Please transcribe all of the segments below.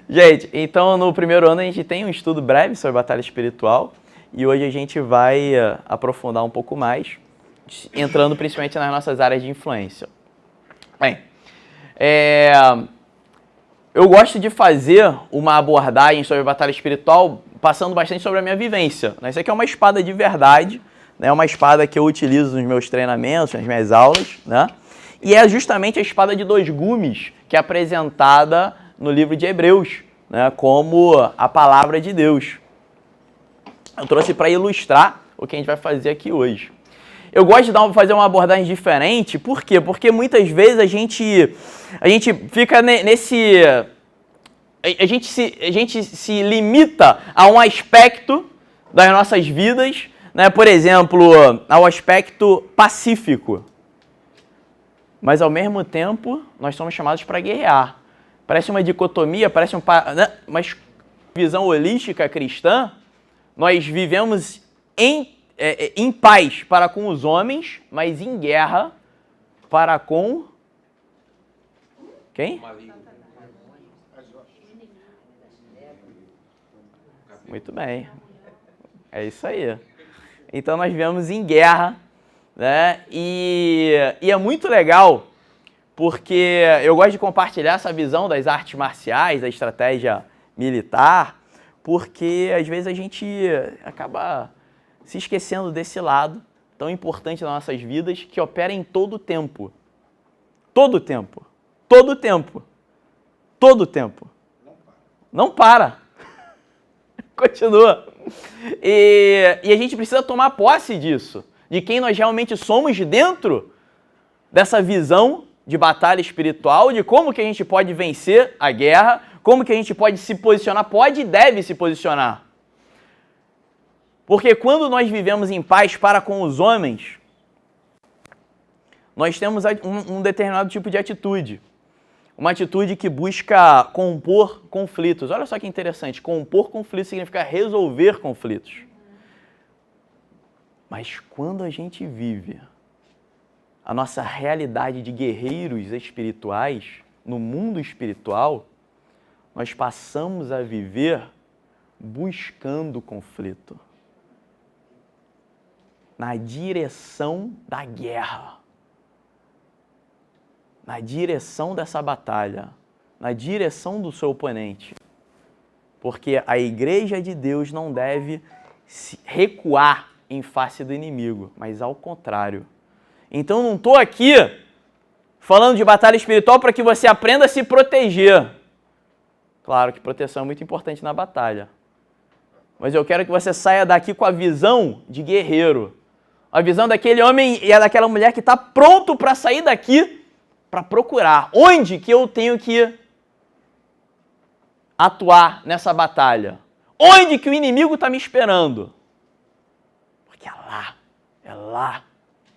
Gente, então no primeiro ano a gente tem um estudo breve sobre batalha espiritual e hoje a gente vai aprofundar um pouco mais, entrando principalmente nas nossas áreas de influência. Bem, eu gosto de fazer uma abordagem sobre batalha espiritual passando bastante sobre a minha vivência. Isso aqui é uma espada de verdade, né? Uma espada que eu utilizo nos meus treinamentos, nas minhas aulas, né? E é justamente a espada de dois gumes que é apresentada no livro de Hebreus, né? Como a palavra de Deus. Eu trouxe para ilustrar o que a gente vai fazer aqui hoje. Eu gosto de fazer uma abordagem diferente, por quê? Porque muitas vezes a gente fica nesse... A gente se limita a um aspecto das nossas vidas, né? Por exemplo, ao aspecto pacífico. Mas, ao mesmo tempo, nós somos chamados para guerrear. Parece uma dicotomia, parece mas visão holística cristã, nós vivemos em paz para com os homens, mas em guerra para com... Quem? Muito bem. É isso aí. Então nós vivemos em guerra, né? E é muito legal, porque eu gosto de compartilhar essa visão das artes marciais, da estratégia militar, porque às vezes a gente acaba se esquecendo desse lado tão importante nas nossas vidas, que opera em todo o tempo. Todo o tempo. Todo o tempo. Todo o tempo. Não para. Continua. E a gente precisa tomar posse disso, de quem nós realmente somos dentro dessa visão de batalha espiritual, de como que a gente pode vencer a guerra, como que a gente pode se posicionar, pode e deve se posicionar. Porque quando nós vivemos em paz para com os homens, nós temos um determinado tipo de atitude. Uma atitude que busca compor conflitos. Olha só que interessante, compor conflitos significa resolver conflitos. Mas quando a gente vive a nossa realidade de guerreiros espirituais, no mundo espiritual, nós passamos a viver buscando conflito. Na direção da guerra. Na direção dessa batalha, na direção do seu oponente. Porque a igreja de Deus não deve recuar em face do inimigo, mas ao contrário. Então não estou aqui falando de batalha espiritual para que você aprenda a se proteger. Claro que proteção é muito importante na batalha. Mas eu quero que você saia daqui com a visão de guerreiro. A visão daquele homem e daquela mulher que está pronto para sair daqui para procurar onde que eu tenho que atuar nessa batalha. Onde que o inimigo está me esperando. Porque é lá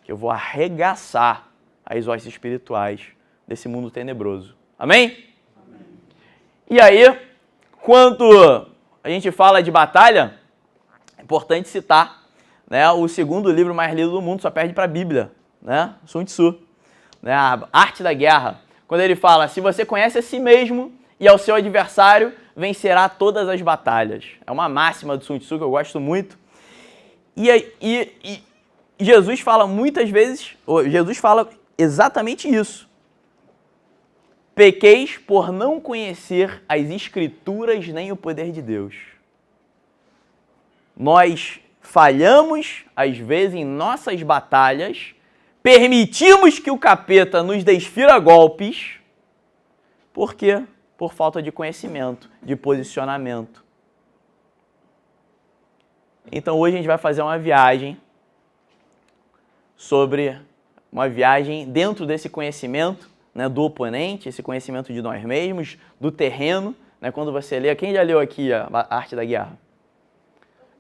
que eu vou arregaçar as hostes espirituais desse mundo tenebroso. Amém? Amém. E aí, quando a gente fala de batalha, é importante citar, né, o segundo livro mais lido do mundo, só perde para a Bíblia, né? Sun Tzu. A arte da guerra, quando ele fala, se você conhece a si mesmo e ao seu adversário, vencerá todas as batalhas. É uma máxima do Sun Tzu que eu gosto muito. E Jesus fala muitas vezes, Jesus fala exatamente isso. Pequeis por não conhecer as Escrituras nem o poder de Deus. Nós falhamos, às vezes, em nossas batalhas, permitimos que o capeta nos desfira golpes. Por quê? Por falta de conhecimento, de posicionamento. Então hoje a gente vai fazer uma viagem dentro desse conhecimento, né, do oponente, esse conhecimento de nós mesmos, do terreno. Né, quando você lê, quem já leu aqui a Arte da Guerra?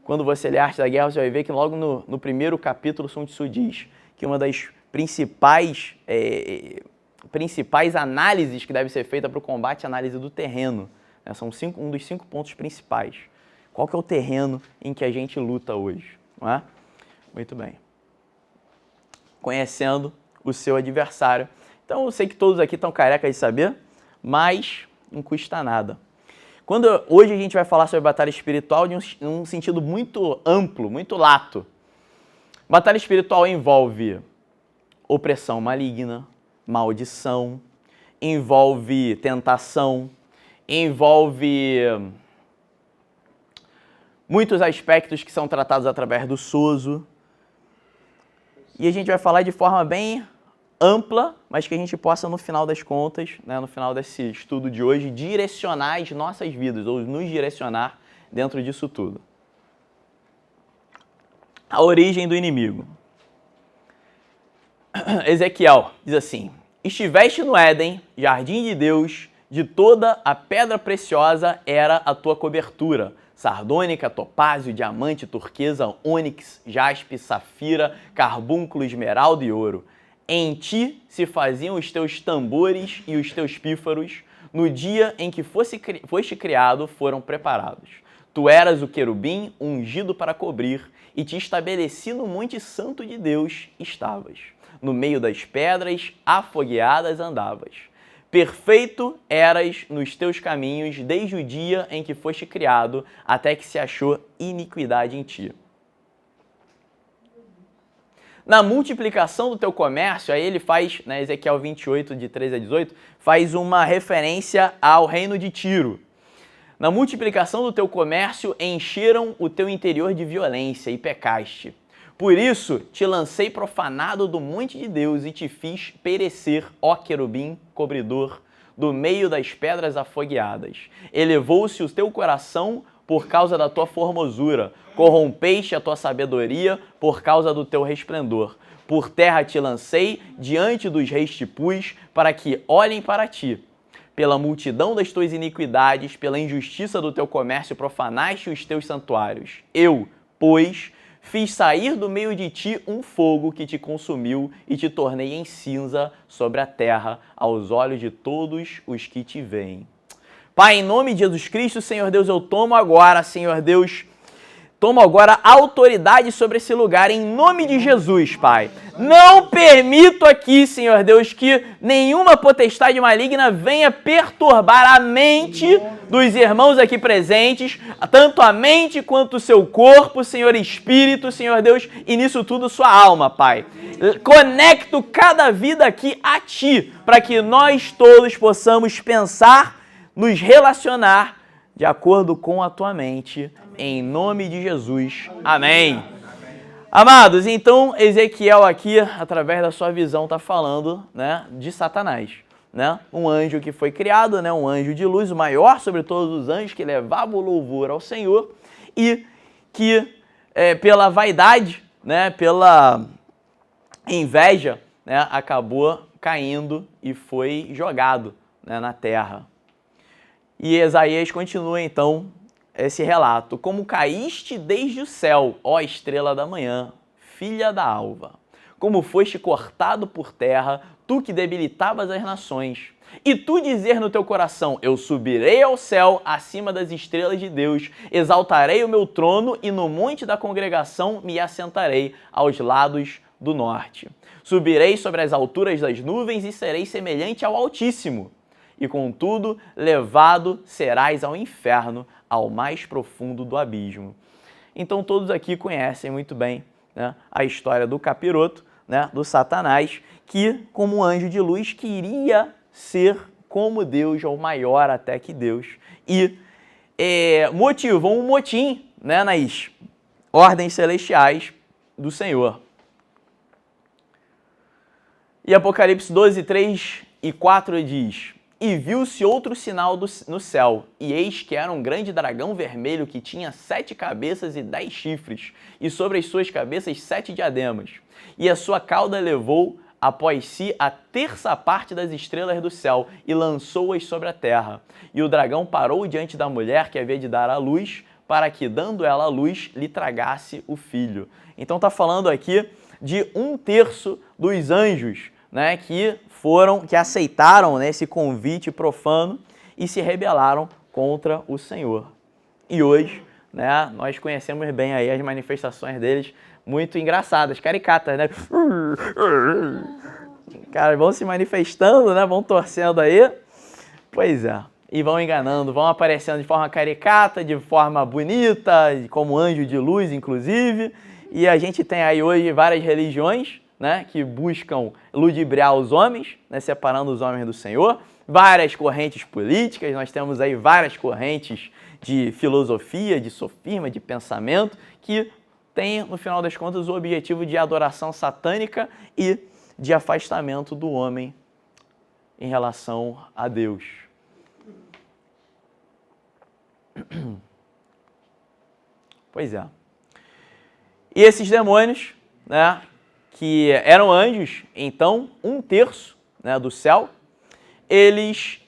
Quando você lê a Arte da Guerra, você vai ver que logo no primeiro capítulo Sun Tzu diz que uma das principais análises que deve ser feita para o combate é a análise do terreno. Né? São um dos 5 pontos principais. Qual que é o terreno em que a gente luta hoje? Não é? Muito bem. Conhecendo o seu adversário. Então, eu sei que todos aqui estão carecas de saber, mas não custa nada. Hoje a gente vai falar sobre batalha espiritual de um sentido muito amplo, muito lato. Batalha espiritual envolve opressão maligna, maldição, envolve tentação, envolve muitos aspectos que são tratados através do sozo. E a gente vai falar de forma bem ampla, mas que a gente possa, no final das contas, né, no final desse estudo de hoje, direcionar as nossas vidas, ou nos direcionar dentro disso tudo. A origem do inimigo. Ezequiel diz assim: estiveste no Éden, jardim de Deus, de toda a pedra preciosa era a tua cobertura, sardônica, topázio, diamante, turquesa, ônix, jaspe, safira, carbúnculo, esmeralda e ouro. Em ti se faziam os teus tambores e os teus pífaros, no dia em que foste criado foram preparados. Tu eras o querubim ungido para cobrir, e te estabeleci no monte santo de Deus estavas. No meio das pedras afogueadas andavas. Perfeito eras nos teus caminhos desde o dia em que foste criado, até que se achou iniquidade em ti. Na multiplicação do teu comércio, aí ele faz, né, Ezequiel 28, de 13 a 18, faz uma referência ao reino de Tiro. Na multiplicação do teu comércio, encheram o teu interior de violência e pecaste. Por isso, te lancei profanado do monte de Deus e te fiz perecer, ó querubim cobridor, do meio das pedras afogueadas. Elevou-se o teu coração por causa da tua formosura, corrompeste a tua sabedoria por causa do teu resplendor. Por terra te lancei, diante dos reis te pus, para que olhem para ti. Pela multidão das tuas iniquidades, pela injustiça do teu comércio, profanaste os teus santuários. Eu, pois, fiz sair do meio de ti um fogo que te consumiu e te tornei em cinza sobre a terra, aos olhos de todos os que te veem. Pai, em nome de Jesus Cristo, Senhor Deus, eu tomo agora, Senhor Deus, tomo agora autoridade sobre esse lugar, em nome de Jesus, Pai. Não permito aqui, Senhor Deus, que nenhuma potestade maligna venha perturbar a mente dos irmãos aqui presentes, tanto a mente quanto o seu corpo, Senhor Espírito, Senhor Deus, e nisso tudo sua alma, Pai. Conecto cada vida aqui a Ti, para que nós todos possamos pensar, nos relacionar de acordo com a Tua mente, em nome de Jesus. Amém. Amados, então Ezequiel aqui, através da sua visão, está falando, né, de Satanás, né? Um anjo que foi criado, né, um anjo de luz, o maior sobre todos os anjos, que levava o louvor ao Senhor e que, pela vaidade, né, pela inveja, né, acabou caindo e foi jogado, né, na terra. E Isaías continua, então, esse relato. Como caíste desde o céu, ó estrela da manhã, filha da alva. Como foste cortado por terra, tu que debilitavas as nações. E tu dizer no teu coração, eu subirei ao céu, acima das estrelas de Deus, exaltarei o meu trono e no monte da congregação me assentarei aos lados do norte. Subirei sobre as alturas das nuvens e serei semelhante ao Altíssimo. E contudo, levado serás ao inferno, ao mais profundo do abismo. Então todos aqui conhecem muito bem, né, a história do capiroto, né, do Satanás, que como anjo de luz queria ser como Deus, ou maior até que Deus, e motivou um motim, né, nas ordens celestiais do Senhor. E Apocalipse 12, 3 e 4 diz: e viu-se outro sinal no céu, e eis que era um grande dragão vermelho que tinha 7 cabeças e 10 chifres, e sobre as suas cabeças 7 diademas. E a sua cauda levou após si a terça parte das estrelas do céu, e lançou-as sobre a terra. E o dragão parou diante da mulher que havia de dar à luz, para que, dando ela à luz, lhe tragasse o filho. Então está falando aqui de 1/3 dos anjos, né, que aceitaram, né, esse convite profano e se rebelaram contra o Senhor. E hoje, né, nós conhecemos bem aí as manifestações deles, muito engraçadas, caricatas, né? Cara, vão se manifestando, né, vão torcendo aí. Pois é. e vão enganando, vão aparecendo de forma caricata, de forma bonita, como anjo de luz, inclusive. E a gente tem aí hoje várias religiões, né, que buscam ludibriar os homens, né, separando os homens do Senhor. Várias correntes políticas, nós temos aí várias correntes de filosofia, de sofisma, de pensamento, que tem, no final das contas, o objetivo de adoração satânica e de afastamento do homem em relação a Deus. Pois é. E esses demônios, né, que eram anjos, então, 1/3, né, do céu, eles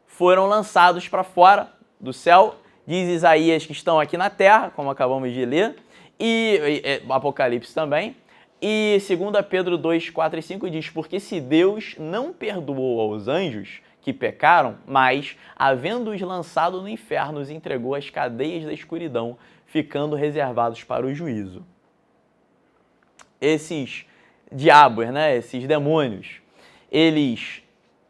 foram lançados para fora do céu, diz Isaías que estão aqui na terra, como acabamos de ler, e Apocalipse também, e 2 Pedro 2, 4 e 5 diz, porque se Deus não perdoou aos anjos que pecaram, mas, havendo-os lançado no inferno, os entregou às cadeias da escuridão, ficando reservados para o juízo. Esses diabos, né, esses demônios, eles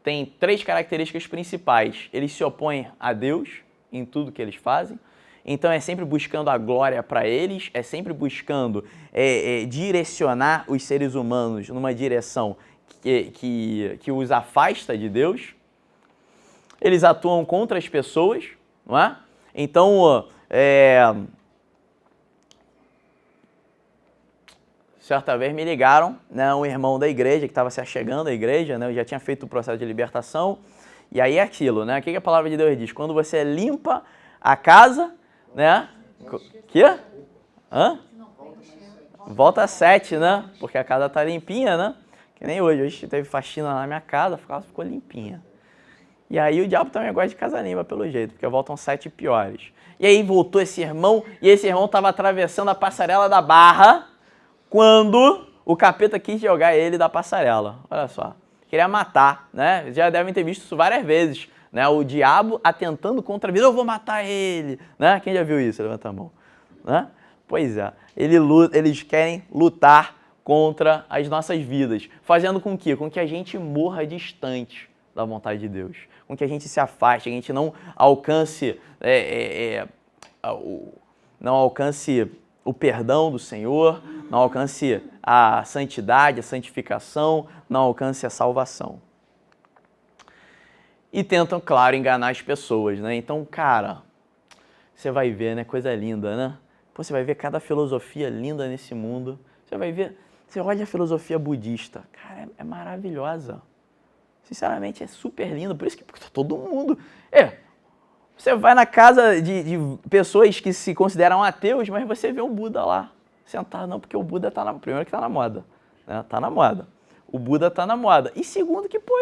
têm 3 características principais. Eles se opõem a Deus em tudo que eles fazem, então é sempre buscando a glória para eles, é sempre buscando direcionar os seres humanos numa direção que os afasta de Deus. Eles atuam contra as pessoas, não é? Então, certa vez me ligaram, né, um irmão da igreja que estava se achegando à igreja, né, eu já tinha feito o processo de libertação, e aí é aquilo, né? O que a palavra de Deus diz? Quando você limpa a casa, né? Quê? Hã? Volta às 7, né? Porque a casa tá limpinha, né? Que nem hoje. Hoje teve faxina na minha casa, a casa ficou limpinha. E aí o diabo também gosta de casa limpa, pelo jeito, porque voltam 7 piores. E aí voltou esse irmão, e esse irmão estava atravessando a passarela da Barra quando o capeta quis jogar ele da passarela. Olha só. Queria matar, né? Já devem ter visto isso várias vezes, né? O diabo atentando contra a vida, eu vou matar ele, né? Quem já viu isso? Levanta a mão, né? Pois é, eles querem lutar contra as nossas vidas, fazendo com que? Com que a gente morra distante da vontade de Deus, com que a gente se afaste, a gente não alcance, não alcance o perdão do Senhor, não alcance a santidade, a santificação, não alcance a salvação. E tentam, claro, enganar as pessoas, né? Então, cara, você vai ver, né? Coisa linda, né? Pô, você vai ver cada filosofia linda nesse mundo. Você vai ver, você olha a filosofia budista, cara, é maravilhosa. Sinceramente, é super lindo, por isso que todo mundo... Você vai na casa de pessoas que se consideram ateus, mas você vê um Buda lá, sentado. Não, porque o Buda tá na... Primeiro que tá na moda, né? Tá na moda. O Buda tá na moda. E segundo que, pô,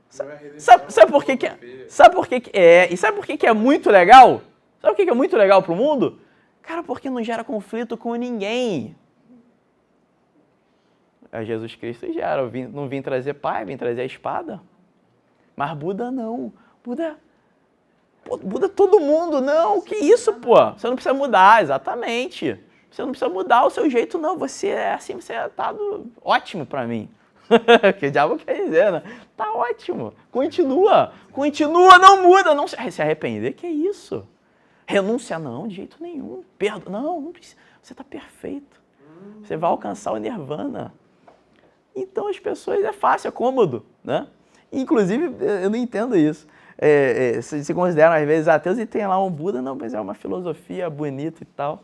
sabe por que que é? Sabe por que que é? E sabe por que que é muito legal? Sabe por que que é muito legal pro mundo? Cara, porque não gera conflito com ninguém. Jesus Cristo gera. Não vim trazer pai, vim trazer a espada. Mas Buda não. Buda todo mundo, não, que isso, pô? Você não precisa mudar, exatamente. Você não precisa mudar o seu jeito, não. Você é assim, você tá ótimo pra mim. Que o diabo quer dizer, né? Tá ótimo. Continua, não muda, não se arrepender, que é isso? Renúncia não, de jeito nenhum. Não precisa. Você tá perfeito. Você vai alcançar o nirvana. Então as pessoas, é fácil, é cômodo, né? Inclusive, eu não entendo isso. Se consideram às vezes ateus e tem lá um Buda, não, mas é uma filosofia bonita e tal.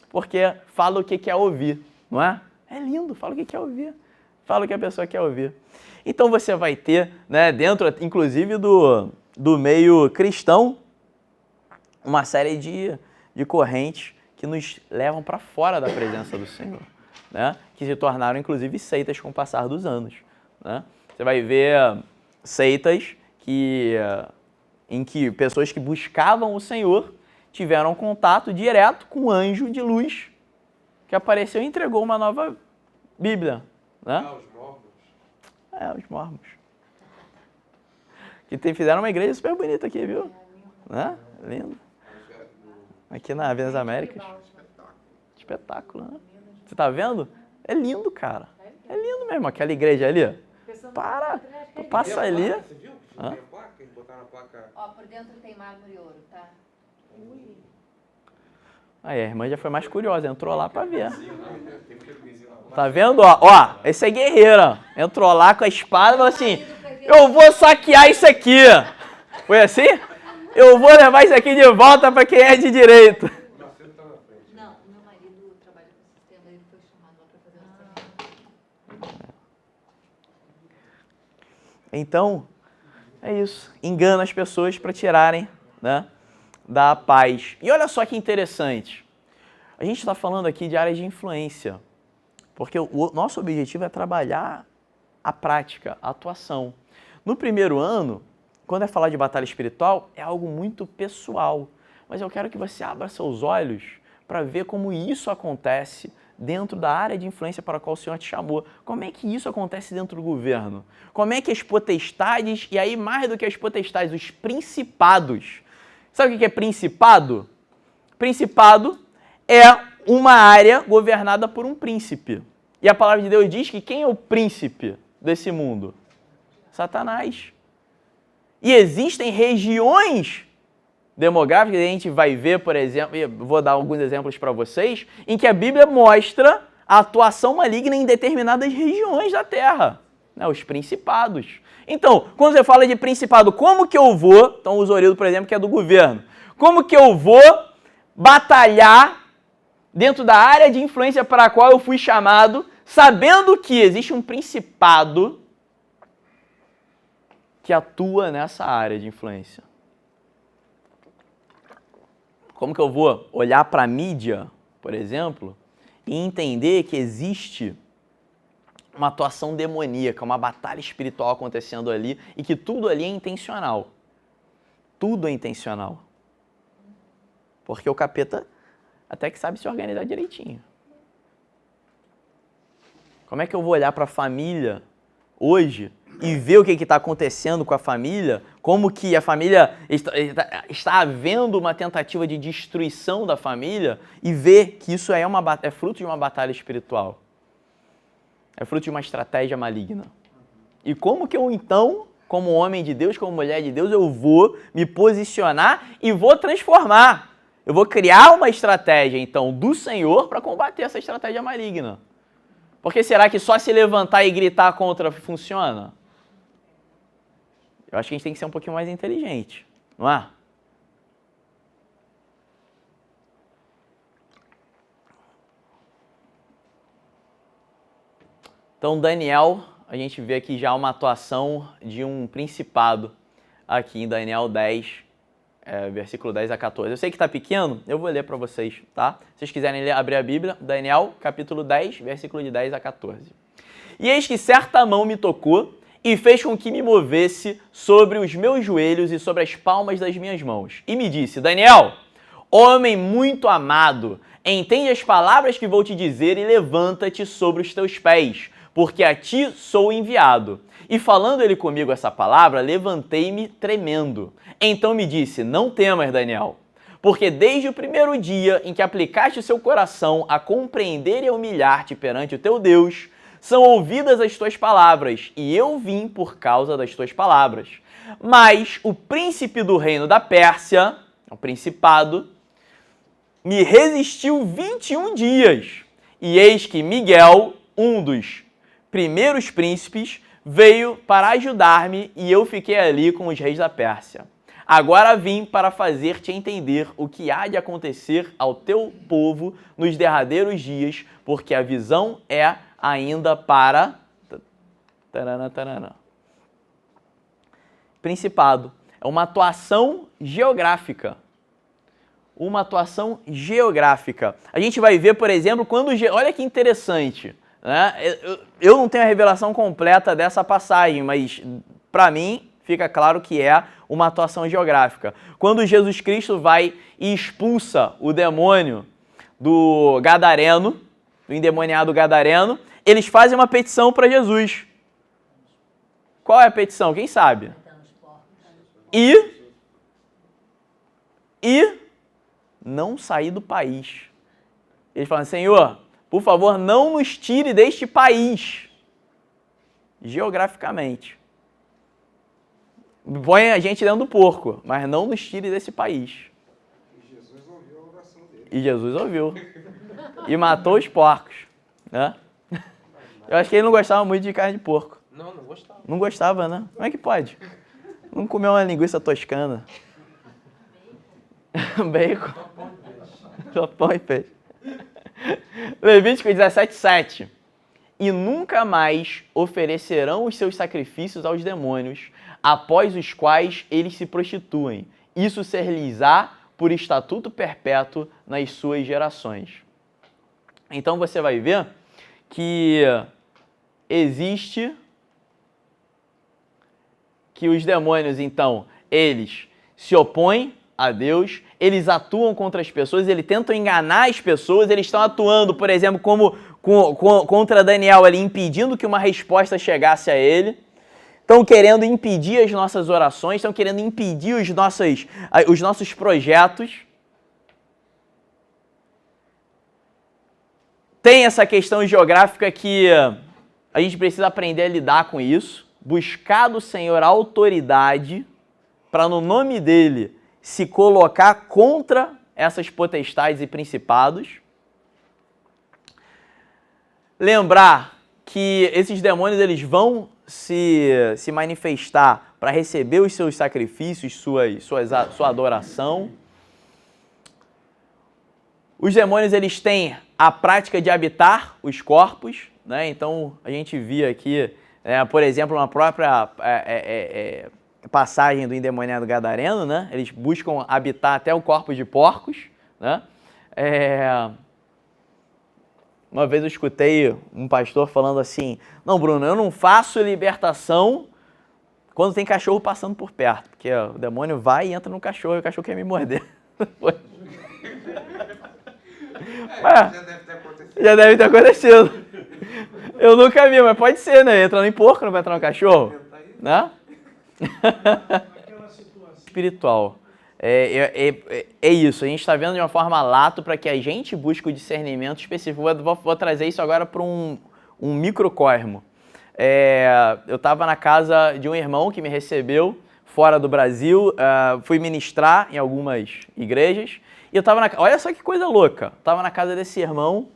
Porque fala o que quer ouvir, não é? É lindo, fala o que quer ouvir. Fala o que a pessoa quer ouvir. Então você vai ter, né, dentro, inclusive, do meio cristão, uma série de correntes que nos levam para fora da presença do Senhor, né? Que se tornaram, inclusive, seitas com o passar dos anos, né? Você vai ver seitas em que pessoas que buscavam o Senhor tiveram contato direto com um anjo de luz que apareceu e entregou uma nova Bíblia, né? Os mormons. Os mormons. Que fizeram uma igreja super bonita aqui, viu? Né? Lindo. Aqui na Avenida das Américas. Espetáculo, né? Você tá vendo? É lindo, cara. É lindo mesmo. Aquela igreja ali. Para. Tu passa ali. Você viu? na placa. Ó, por dentro tem mármore e ouro, tá? Aí, a irmã já foi mais curiosa, entrou lá pra ver. Tem aquele vizinho lá. Tá vendo? Ó, esse é guerreira. Entrou lá com a espada e falou assim, eu vou saquear isso aqui. Foi assim? Eu vou levar isso aqui de volta pra quem é de direito. Meu filho tá na frente. Não, meu marido trabalha com sistema, ele foi chamado lá pra fazer um orçamento. Então, é isso. Engana as pessoas para tirarem, né, da paz. E olha só que interessante. A gente está falando aqui de áreas de influência. Porque o nosso objetivo é trabalhar a prática, a atuação. No primeiro ano, quando é falar de batalha espiritual, é algo muito pessoal. Mas eu quero que você abra seus olhos para ver como isso acontece dentro da área de influência para a qual o Senhor te chamou. Como é que isso acontece dentro do governo? Como é que as potestades, e aí mais do que as potestades, os principados. Sabe o que é principado? Principado é uma área governada por um príncipe. E a palavra de Deus diz que quem é o príncipe desse mundo? Satanás. E existem regiões demográficas, a gente vai ver, por exemplo, vou dar alguns exemplos para vocês, em que a Bíblia mostra a atuação maligna em determinadas regiões da terra, né, os principados. Então, quando você fala de principado, como que eu vou, então o Zorido, por exemplo, que é do governo, como que eu vou batalhar dentro da área de influência para a qual eu fui chamado, sabendo que existe um principado que atua nessa área de influência? Como que eu vou olhar para a mídia, por exemplo, e entender que existe uma atuação demoníaca, uma batalha espiritual acontecendo ali e que tudo ali é intencional? Tudo é intencional. Porque o capeta até que sabe se organizar direitinho. Como é que eu vou olhar para a família hoje e ver o que está acontecendo com a família, como que a família está havendo uma tentativa de destruição da família e ver que isso é fruto de uma batalha espiritual, é fruto de uma estratégia maligna. E como que eu então, como homem de Deus, como mulher de Deus, eu vou me posicionar e vou transformar? Eu vou criar uma estratégia, então, do Senhor para combater essa estratégia maligna. Porque será que só se levantar e gritar contra funciona? Eu acho que a gente tem que ser um pouquinho mais inteligente, não é? Então, Daniel, a gente vê aqui já uma atuação de um principado aqui em Daniel 10, versículo 10 a 14. Eu sei que está pequeno, eu vou ler para vocês, tá? Se vocês quiserem ler, abrir a Bíblia, Daniel, capítulo 10, versículo de 10 a 14. E eis que certa mão me tocou e fez com que me movesse sobre os meus joelhos e sobre as palmas das minhas mãos. E me disse, Daniel, homem muito amado, entende as palavras que vou te dizer e levanta-te sobre os teus pés, porque a ti sou enviado. E falando ele comigo essa palavra, levantei-me tremendo. Então me disse, não temas, Daniel, porque desde o primeiro dia em que aplicaste o seu coração a compreender e a humilhar-te perante o teu Deus, são ouvidas as tuas palavras, e eu vim por causa das tuas palavras. Mas o príncipe do reino da Pérsia, o principado, me resistiu 21 dias. E eis que Miguel, um dos primeiros príncipes, veio para ajudar-me e eu fiquei ali com os reis da Pérsia. Agora vim para fazer-te entender o que há de acontecer ao teu povo nos derradeiros dias, porque a visão é ainda para... Principado. É uma atuação geográfica. Uma atuação geográfica. A gente vai ver, por exemplo, quando... Olha que interessante, né? Eu não tenho a revelação completa dessa passagem, mas para mim fica claro que é uma atuação geográfica. Quando Jesus Cristo vai e expulsa o demônio do gadareno, do endemoniado gadareno, eles fazem uma petição para Jesus. Qual é a petição? Quem sabe? E não sair do país. Eles falam, Senhor, por favor, não nos tire deste país, geograficamente. Põe a gente dentro do porco, mas não nos tire desse país. E Jesus ouviu a oração dele. E Jesus ouviu. E matou os porcos. Né? Eu acho que ele não gostava muito de carne de porco. Não gostava. Não gostava, né? Como é que pode? Não comeu uma linguiça toscana. Bacon. Só pão e peixe. Levítico 17:7. E nunca mais oferecerão os seus sacrifícios aos demônios, após os quais eles se prostituem. Isso ser-lhes-á por estatuto perpétuo nas suas gerações. Então você vai ver que existe que os demônios, então, eles se opõem a Deus, eles atuam contra as pessoas, eles tentam enganar as pessoas, eles estão atuando, por exemplo, como contra Daniel ali, impedindo que uma resposta chegasse a ele, estão querendo impedir as nossas orações, estão querendo impedir os nossos projetos. Tem essa questão geográfica que a gente precisa aprender a lidar com isso, buscar do Senhor a autoridade para, no nome dele, se colocar contra essas potestades e principados. Lembrar que esses demônios eles vão se manifestar para receber os seus sacrifícios, sua adoração. Os demônios eles têm a prática de habitar os corpos, né? Então a gente via aqui, por exemplo, uma própria passagem do endemoniado gadareno, né? Eles buscam habitar até o corpo de porcos, né? Uma vez eu escutei um pastor falando assim: não, Bruno, eu não faço libertação quando tem cachorro passando por perto, porque o demônio vai e entra no cachorro e o cachorro quer me morder. Já deve ter acontecido. Eu nunca vi, mas pode ser, né? Entrando em porco, não vai entrar no cachorro? Né? Espiritual. É isso, a gente está vendo de uma forma lato para que a gente busque o discernimento específico. Vou trazer isso agora para um microcosmo. Eu estava na casa de um irmão que me recebeu fora do Brasil, fui ministrar em algumas igrejas, e eu estava na... Olha só que coisa louca, eu estava na casa desse irmão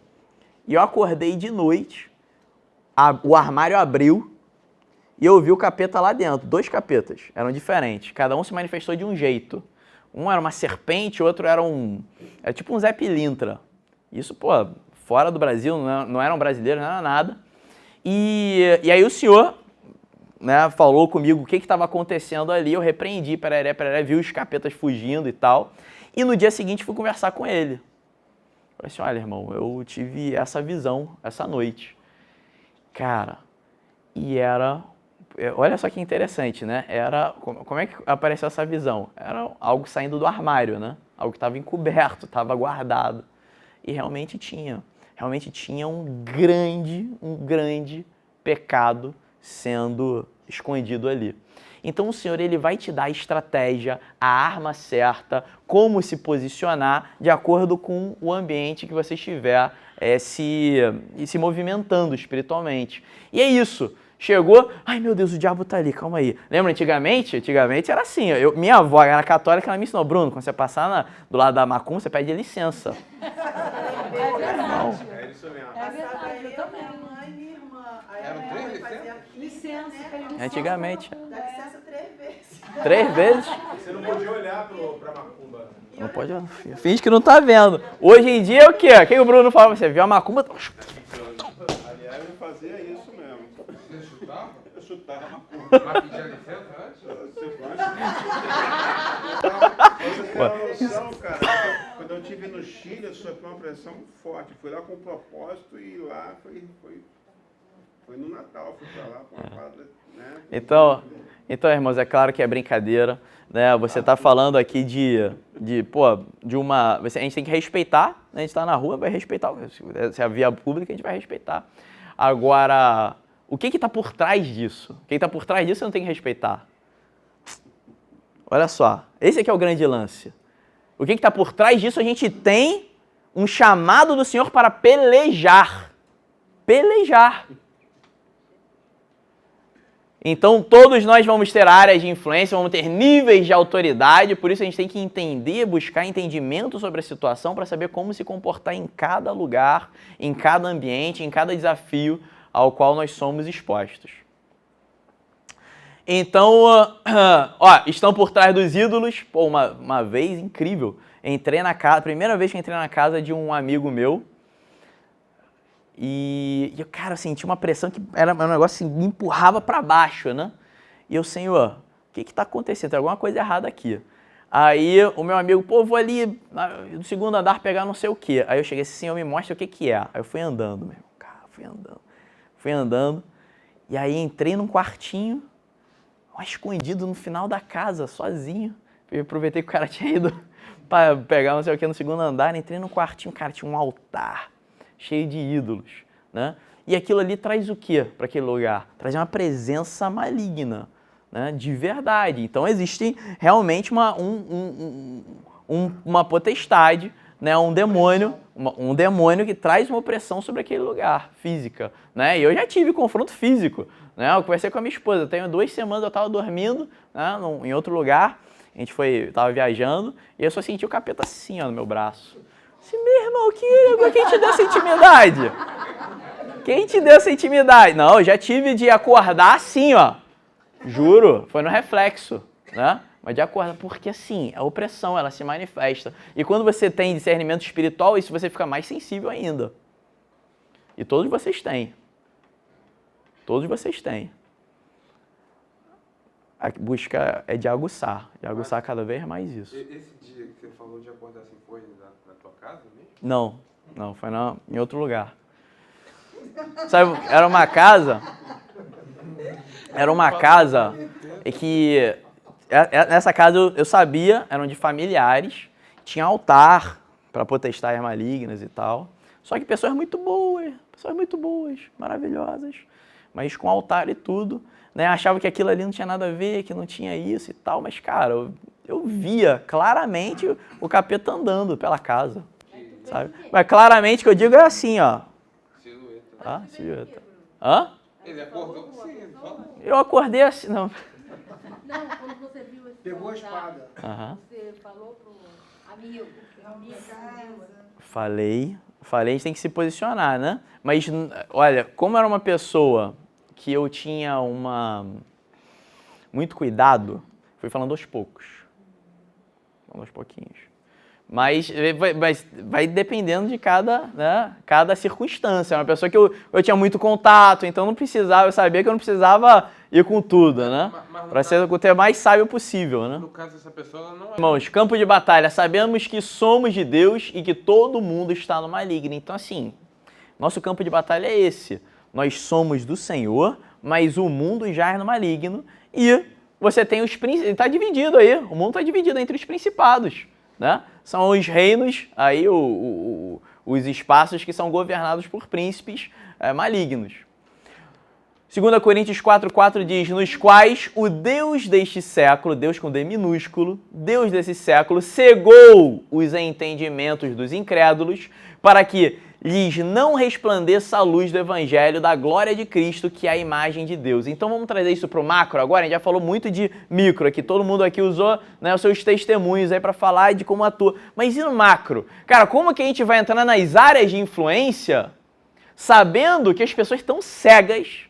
e eu acordei de noite, o armário abriu e eu vi o capeta lá dentro, 2 capetas, eram diferentes, cada um se manifestou de um jeito. Um era uma serpente, o outro era tipo um Zé Pilintra. Isso, fora do Brasil, não eram brasileiros, não era nada. E aí o senhor, né, falou comigo o que estava acontecendo ali, eu repreendi, pereré, vi os capetas fugindo e tal. E no dia seguinte fui conversar com ele. Falei assim: olha, irmão, eu tive essa visão essa noite. Cara, e era... Olha só que interessante, né? Como é que apareceu essa visão? Era algo saindo do armário, né? Algo que estava encoberto, estava guardado. E realmente tinha um grande pecado sendo escondido ali. Então o Senhor ele vai te dar a estratégia, a arma certa, como se posicionar de acordo com o ambiente que você estiver se movimentando espiritualmente. E é isso. Chegou, ai meu Deus, o diabo tá ali, calma aí. Lembra antigamente? Antigamente era assim, minha avó era católica, ela me ensinou: Bruno, quando você passar do lado da macumba, você pede licença. É verdade. É isso mesmo. É verdade, eu também. Mãe, minha irmã. Aí Eram ela 3 fazia Licença, pede licença. Antigamente. Dá licença 3 vezes. 3 vezes? Você não podia olhar pra macumba. Não pode, finge que não tá vendo. Hoje em dia é o quê? O que o Bruno fala pra você? Viu a macumba? Aliás, eu fazia isso mesmo. Você chutava? Eu chutava uma curva. Mas pedia licença antes? Você tem uma noção, cara. Quando eu estive no Chile, eu sofri uma pressão forte. Fui lá com propósito e lá foi no Natal. Fui pra lá com uma quadra, né? Então, irmãos, é claro que é brincadeira, né? Você está falando aqui de uma... A gente tem que respeitar, né? A gente está na rua, vai respeitar. Se é a via pública, a gente vai respeitar. Agora, o que está por trás disso? O que está por trás disso você não tem que respeitar. Olha só, esse aqui é o grande lance. O que está por trás disso? A gente tem um chamado do Senhor para pelejar. Pelejar. Então, todos nós vamos ter áreas de influência, vamos ter níveis de autoridade, por isso a gente tem que entender, buscar entendimento sobre a situação para saber como se comportar em cada lugar, em cada ambiente, em cada desafio ao qual nós somos expostos. Então, estão por trás dos ídolos. Pô, uma vez, incrível, entrei na casa, primeira vez que entrei na casa de um amigo meu, e eu, cara, senti uma pressão que era um negócio assim, me empurrava para baixo, né? E eu, Senhor, o que está acontecendo? Tem alguma coisa errada aqui. Aí o meu amigo, pô, vou ali no segundo andar pegar não sei o quê. Aí eu cheguei assim, Senhor, me mostra o que é. Aí eu fui andando, meu irmão, cara, fui andando. E aí entrei num quartinho, escondido no final da casa, sozinho. Eu aproveitei que o cara tinha ido para pegar não sei o que no segundo andar, entrei no quartinho, cara, tinha um altar cheio de ídolos, né? E aquilo ali traz o quê para aquele lugar? Traz uma presença maligna, né? De verdade. Então existe realmente uma potestade, né? Um demônio que traz uma opressão sobre aquele lugar, física, né? E eu já tive confronto físico, né? Eu conversei com a minha esposa, tenho 2 semanas eu estava dormindo, né? Em outro lugar, a gente estava viajando, e eu só senti o capeta assim, ó, no meu braço. Assim, meu irmão, quem te deu essa intimidade? Quem te deu essa intimidade? Não, eu já tive de acordar assim, ó. Juro, foi no reflexo, né? Mas de acordar, porque assim, a opressão, ela se manifesta. E quando você tem discernimento espiritual, isso você fica mais sensível ainda. E todos vocês têm. Todos vocês têm. A busca é de aguçar cada vez mais isso. Esse dia que você falou de acordar assim foi na tua casa mesmo? Não, foi em outro lugar. Sabe, era uma casa que... Nessa casa eu sabia, eram de familiares, tinha altar para potestades malignas e tal. Só que pessoas muito boas, maravilhosas, mas com altar e tudo, né? Achava que aquilo ali não tinha nada a ver, que não tinha isso e tal, mas, cara, eu via claramente o capeta andando pela casa, sabe? Mas claramente que eu digo é assim, ó. Silhueta. Ah, silhueta. Hã? Ele acordou com você, fala. Eu acordei assim, não. Não, quando você viu esse Pegou a andar, espada. Aham. você falou pro amigo, Falei, a gente tem que se posicionar, né? Mas, olha, como era uma pessoa que eu tinha muito cuidado, fui falando aos poucos. Falando aos pouquinhos. Mas vai dependendo de cada circunstância. Uma pessoa que eu tinha muito contato, então eu sabia que eu não precisava ir com tudo, né? Para ser o ter mais sábio possível, né? No caso, essa pessoa ela não é... Irmãos, campo de batalha, sabemos que somos de Deus e que todo mundo está no maligno. Então, assim, nosso campo de batalha é esse. Nós somos do Senhor, mas o mundo já é no maligno e você tem os príncipes, está dividido aí, o mundo está dividido entre os principados, né? São os reinos, aí os espaços que são governados por príncipes malignos. 2 Coríntios 4,4 diz, nos quais o Deus deste século, Deus com D minúsculo, Deus desse século, cegou os entendimentos dos incrédulos para que lhes não resplandeça a luz do evangelho da glória de Cristo, que é a imagem de Deus. Então vamos trazer isso para o macro agora? A gente já falou muito de micro aqui, todo mundo aqui usou, né, os seus testemunhos aí para falar de como atua. Mas e no macro? Cara, como que a gente vai entrar nas áreas de influência sabendo que as pessoas estão cegas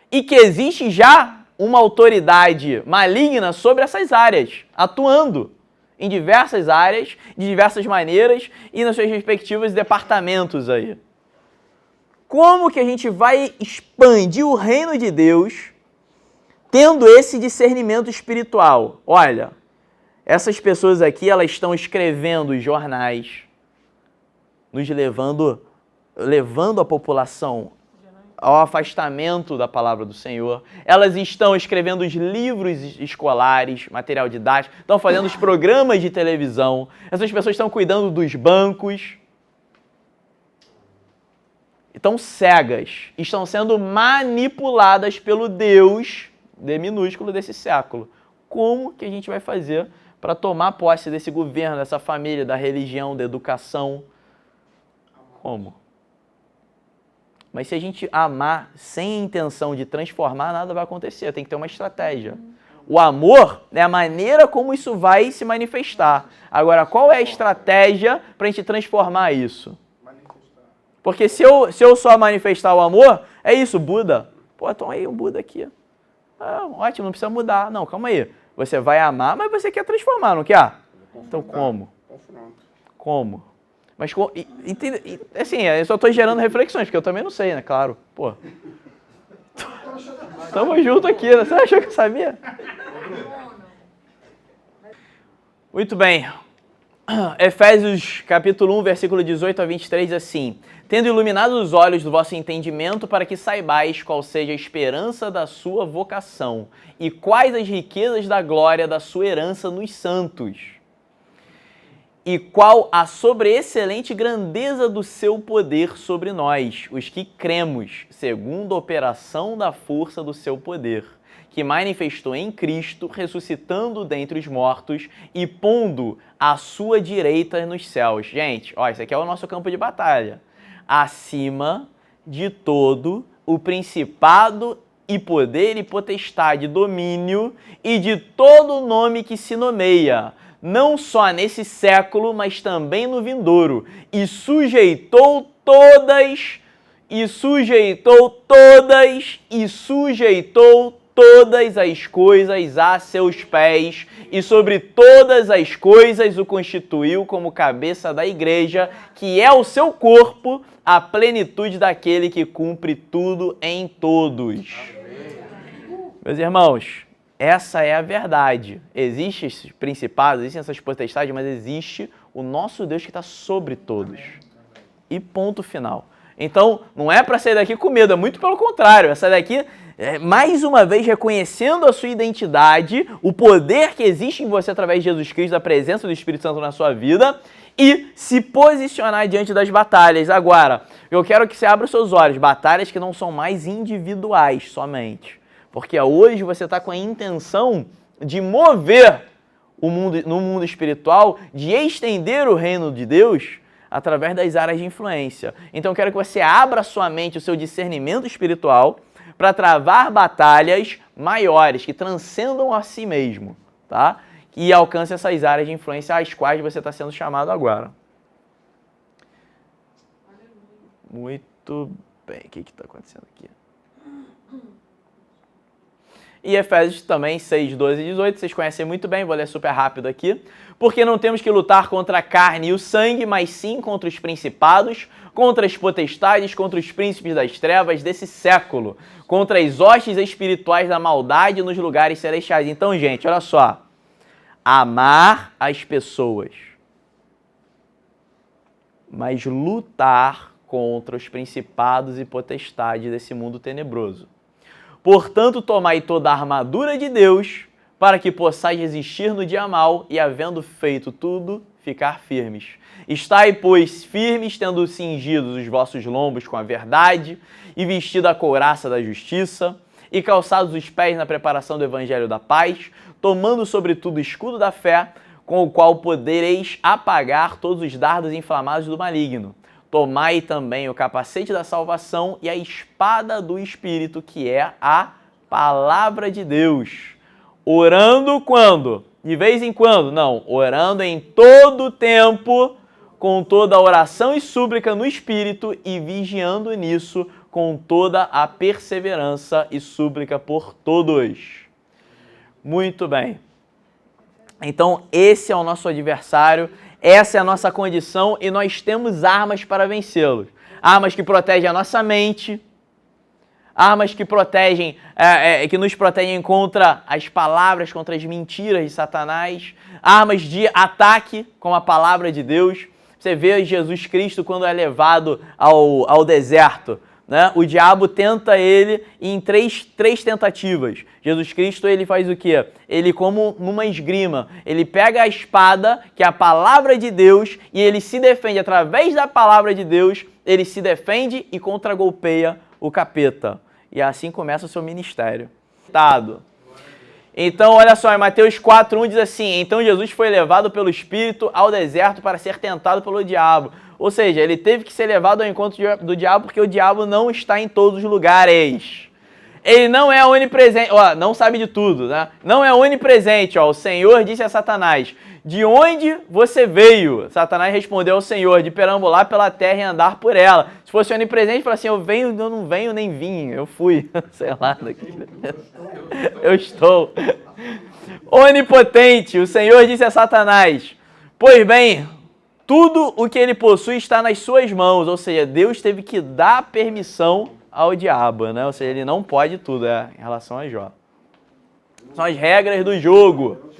e que existe já uma autoridade maligna sobre essas áreas, atuando em diversas áreas, de diversas maneiras e nos seus respectivos departamentos aí. Como que a gente vai expandir o reino de Deus tendo esse discernimento espiritual? Olha, essas pessoas aqui, elas estão escrevendo jornais, nos levando a população ao afastamento da palavra do Senhor. Elas estão escrevendo os livros escolares, material didático, estão fazendo os programas de televisão. Essas pessoas estão cuidando dos bancos. Estão cegas, estão sendo manipuladas pelo Deus, D minúsculo, desse século. Como que a gente vai fazer para tomar posse desse governo, dessa família, da religião, da educação? Como? Mas se a gente amar sem a intenção de transformar, nada vai acontecer. Tem que ter uma estratégia. O amor é a maneira como isso vai se manifestar. Agora, qual é a estratégia para a gente transformar isso? Porque se eu só manifestar o amor, é isso, Buda. Pô, toma aí um Buda aqui. Ah, ótimo, não precisa mudar. Não, calma aí. Você vai amar, mas você quer transformar, não quer? Então como? Como? Mas, assim, eu só estou gerando reflexões, porque eu também não sei, né? Claro. Pô. Tamo junto aqui, né? Você achou que eu sabia? Muito bem. Efésios capítulo 1, versículo 18 a 23 diz assim: tendo iluminado os olhos do vosso entendimento para que saibais qual seja a esperança da sua vocação e quais as riquezas da glória da sua herança nos santos, e qual a sobreexcelente grandeza do seu poder sobre nós, os que cremos, segundo a operação da força do seu poder, que manifestou em Cristo, ressuscitando dentre os mortos e pondo à sua direita nos céus. Gente, ó, isso aqui é o nosso campo de batalha. Acima de todo o principado e poder e potestade, domínio e de todo nome que se nomeia, não só nesse século, mas também no vindouro, e sujeitou todas as coisas a seus pés, e sobre todas as coisas o constituiu como cabeça da igreja, que é o seu corpo, a plenitude daquele que cumpre tudo em todos. Meus irmãos, essa é a verdade. Existem esses principados, existem essas potestades, mas existe o nosso Deus que está sobre todos. E ponto final. Então, não é para sair daqui com medo, é muito pelo contrário. É sair daqui, mais uma vez, reconhecendo a sua identidade, o poder que existe em você através de Jesus Cristo, da presença do Espírito Santo na sua vida, e se posicionar diante das batalhas. Agora, eu quero que você abra os seus olhos. Batalhas que não são mais individuais somente. Porque hoje você está com a intenção de mover o mundo, no mundo espiritual, de estender o reino de Deus através das áreas de influência. Então eu quero que você abra a sua mente, o seu discernimento espiritual, para travar batalhas maiores, que transcendam a si mesmo, tá? E alcance essas áreas de influência às quais você está sendo chamado agora. Muito bem. O que está acontecendo aqui? E Efésios também, 6, 12 e 18, vocês conhecem muito bem, vou ler super rápido aqui. Porque não temos que lutar contra a carne e o sangue, mas sim contra os principados, contra as potestades, contra os príncipes das trevas desse século, contra as hostes espirituais da maldade nos lugares celestiais. Então, gente, olha só. Amar as pessoas, mas lutar contra os principados e potestades desse mundo tenebroso. Portanto, tomai toda a armadura de Deus, para que possais resistir no dia mau e, havendo feito tudo, ficar firmes. Estai, pois, firmes, tendo cingidos os vossos lombos com a verdade, e vestido a couraça da justiça, e calçados os pés na preparação do evangelho da paz, tomando sobretudo o escudo da fé, com o qual podereis apagar todos os dardos inflamados do maligno. Tomai também o capacete da salvação e a espada do Espírito, que é a palavra de Deus. Orando quando? De vez em quando? Não, orando em todo o tempo, com toda a oração e súplica no Espírito, e vigiando nisso com toda a perseverança e súplica por todos. Muito bem. Então, esse é o nosso adversário. Essa é a nossa condição e nós temos armas para vencê-los. Armas que protegem a nossa mente, armas que protegem, que nos protegem contra as palavras, contra as mentiras de Satanás, armas de ataque com a palavra de Deus. Você vê Jesus Cristo quando é levado ao deserto, né? O diabo tenta ele em três tentativas. Jesus Cristo, ele faz o quê? Ele, como numa esgrima, ele pega a espada, que é a palavra de Deus, e ele se defende. Através da palavra de Deus, ele se defende e contragolpeia o capeta. E assim começa o seu ministério. Então, olha só, em Mateus 4:1 diz assim: então Jesus foi levado pelo Espírito ao deserto para ser tentado pelo diabo. Ou seja, ele teve que ser levado ao encontro do diabo porque o diabo não está em todos os lugares. Ele não é onipresente, ó, não sabe de tudo, né? Não é onipresente, ó. O Senhor disse a Satanás: de onde você veio? Satanás respondeu ao Senhor: de perambular pela terra e andar por ela. Se fosse onipresente, ele fala assim: eu venho, eu não venho, nem vim, eu fui, sei lá, daqui. Eu estou. Onipotente, o Senhor disse a Satanás: pois bem, tudo o que ele possui está nas suas mãos. Ou seja, Deus teve que dar permissão ao diabo, né? Ou seja, ele não pode tudo, em relação a Jó. São as regras do jogo.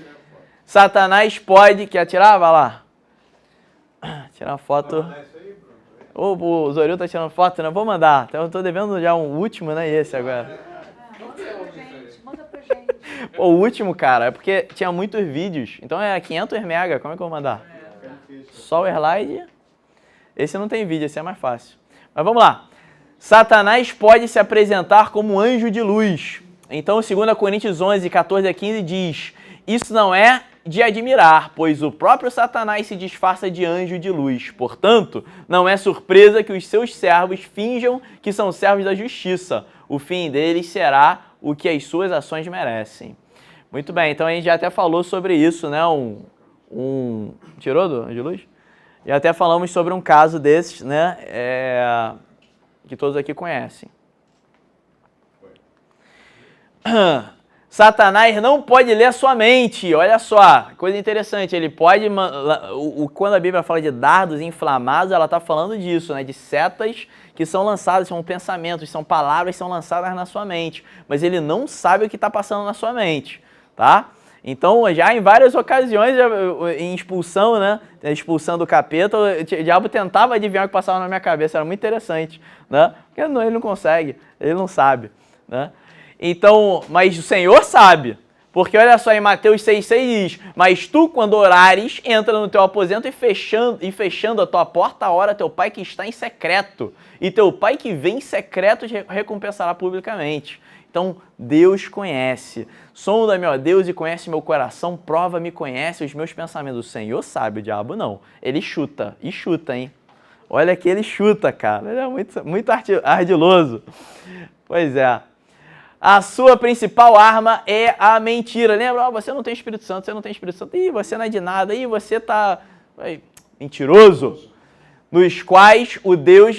Satanás pode... Quer tirar? Vai lá. Tirar uma foto. O Zoril tá tirando foto, né? Vou mandar. Eu tô devendo já um último, né? Esse agora. Manda pra gente. Pô, o último, cara, é porque tinha muitos vídeos. Então é 500 mega. Como é que eu vou mandar? Só o slide. Esse não tem vídeo, esse é mais fácil. Mas vamos lá. Satanás pode se apresentar como anjo de luz. Então, 2 Coríntios 11, 14 a 15 diz: isso não é de admirar, pois o próprio Satanás se disfarça de anjo de luz. Portanto, não é surpresa que os seus servos finjam que são servos da justiça. O fim deles será o que as suas ações merecem. Muito bem, então a gente já até falou sobre isso, né? Tirou do anjo de luz? Já até falamos sobre um caso desses, né? Que todos aqui conhecem. Satanás não pode ler a sua mente. Olha só, coisa interessante. Ele pode... Quando a Bíblia fala de dardos inflamados, ela está falando disso, né? De setas que são lançadas, são pensamentos, são palavras que são lançadas na sua mente. Mas ele não sabe o que está passando na sua mente, tá? Então, já em várias ocasiões, em expulsão, né? Expulsando o capeta, o diabo tentava adivinhar o que passava na minha cabeça. Era muito interessante, né? Porque ele não consegue, ele não sabe, né? Então, mas o Senhor sabe. Porque olha só, em Mateus 6,6 diz: mas tu, quando orares, entra no teu aposento e fechando a tua porta, ora teu pai que está em secreto. E teu pai que vem em secreto te recompensará publicamente. Então, Deus conhece. Sonda-me, ó Deus, e conhece meu coração, prova-me, conhece os meus pensamentos. O Senhor sabe, o diabo não. Ele chuta, e chuta, hein? Olha que ele chuta, cara. Ele é muito ardiloso. Pois é. A sua principal arma é a mentira. Lembra? Oh, você não tem Espírito Santo, você não tem Espírito Santo. Ih, você não é de nada. Ih, você tá... mentiroso. Nos quais o Deus...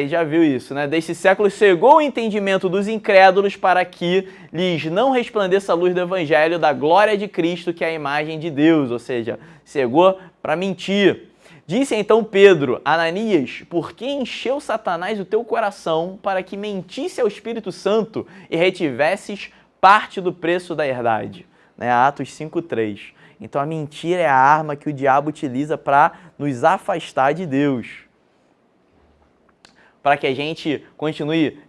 já viu isso, né? Desse século cegou o entendimento dos incrédulos para que lhes não resplandeça a luz do Evangelho da glória de Cristo, que é a imagem de Deus. Ou seja, cegou para mentir. Disse então Pedro: Ananias, por que encheu Satanás o teu coração para que mentisse ao Espírito Santo e retivesses parte do preço da herdade? Né? Atos 5,3. Então a mentira é a arma que o diabo utiliza para nos afastar de Deus. Para que a gente continue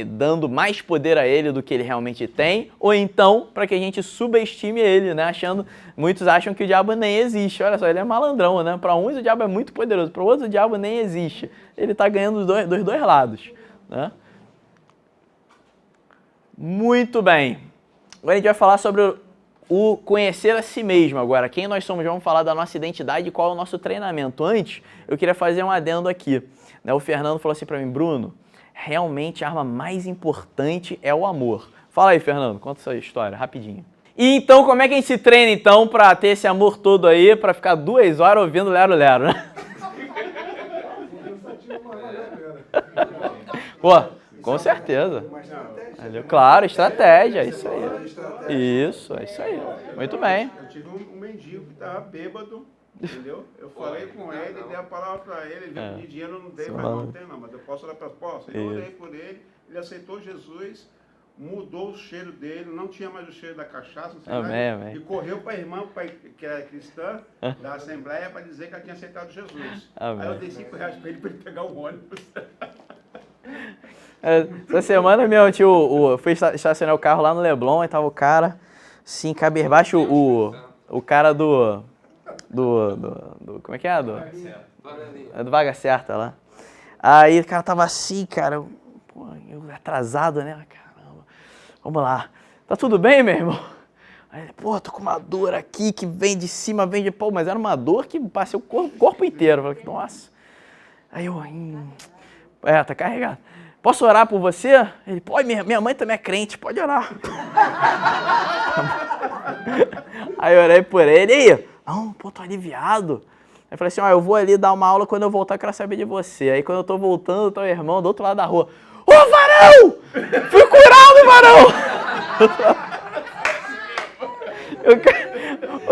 dando mais poder a ele do que ele realmente tem, ou então para que a gente subestime ele, né? Muitos acham que o diabo nem existe. Olha só, ele é malandrão, né? Para uns o diabo é muito poderoso, para outros o diabo nem existe. Ele está ganhando dos dois lados, né? Muito bem. Agora a gente vai falar sobre o conhecer a si mesmo. Agora, quem nós somos? Vamos falar da nossa identidade e qual é o nosso treinamento. Antes, eu queria fazer um adendo aqui. O Fernando falou assim para mim: Bruno, realmente a arma mais importante é o amor. Fala aí, Fernando, conta essa história, rapidinho. E então, como é que a gente se treina, então, para ter esse amor todo aí, para ficar 2 horas ouvindo Lero Lero, né? Pô, com certeza. Claro, estratégia, é isso aí. Isso, é isso aí. Muito bem. Eu tive um mendigo que estava bêbado. Entendeu? Eu falei com ele, dei a palavra para ele, ele veio pedir dinheiro, eu não dei, mas não tem não, mas eu posso orar para as postas. Eu orei por ele, ele aceitou Jesus, mudou o cheiro dele, não tinha mais o cheiro da cachaça, amém. E correu para a irmã, que era cristã, da Assembleia, para dizer que ela tinha aceitado Jesus. Amém. Aí eu dei R$5 para ele pegar o ônibus. Essa semana mesmo, eu fui estacionar o carro lá no Leblon, e tava o cara, assim, cabisbaixo, o cara do como é que é? Do Vaga Certa lá. Aí o cara tava assim, cara, eu atrasado, né? Caramba. Vamos lá. Tá tudo bem, meu irmão? Aí ele, pô, tô com uma dor aqui que vem de cima, vem de... Pô, mas era uma dor que passei o corpo inteiro. Eu falei, nossa. Aí eu, tá carregado. Posso orar por você? Ele, pô, minha mãe também é crente, pode orar. Aí eu orei por ele, e aí? Não, pô, tô aliviado. Aí eu falei assim, eu vou ali dar uma aula, quando eu voltar eu quero saber de você. Aí quando eu tô voltando, tá o irmão do outro lado da rua. Ô, varão! Fui curado, varão!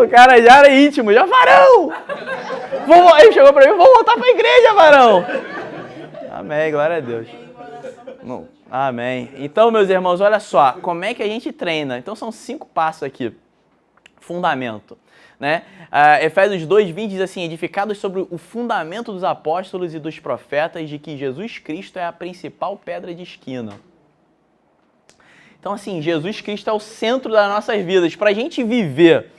O cara já era íntimo, já, varão! Ele chegou pra mim, vou voltar pra igreja, varão! Amém, glória a Deus. Amém. Então, meus irmãos, olha só, como é que a gente treina? Então, são 5 passos aqui. Fundamento. Né? Efésios 2:20 diz assim, edificados sobre o fundamento dos apóstolos e dos profetas, de que Jesus Cristo é a principal pedra de esquina. Então, assim, Jesus Cristo é o centro das nossas vidas. Para a gente viver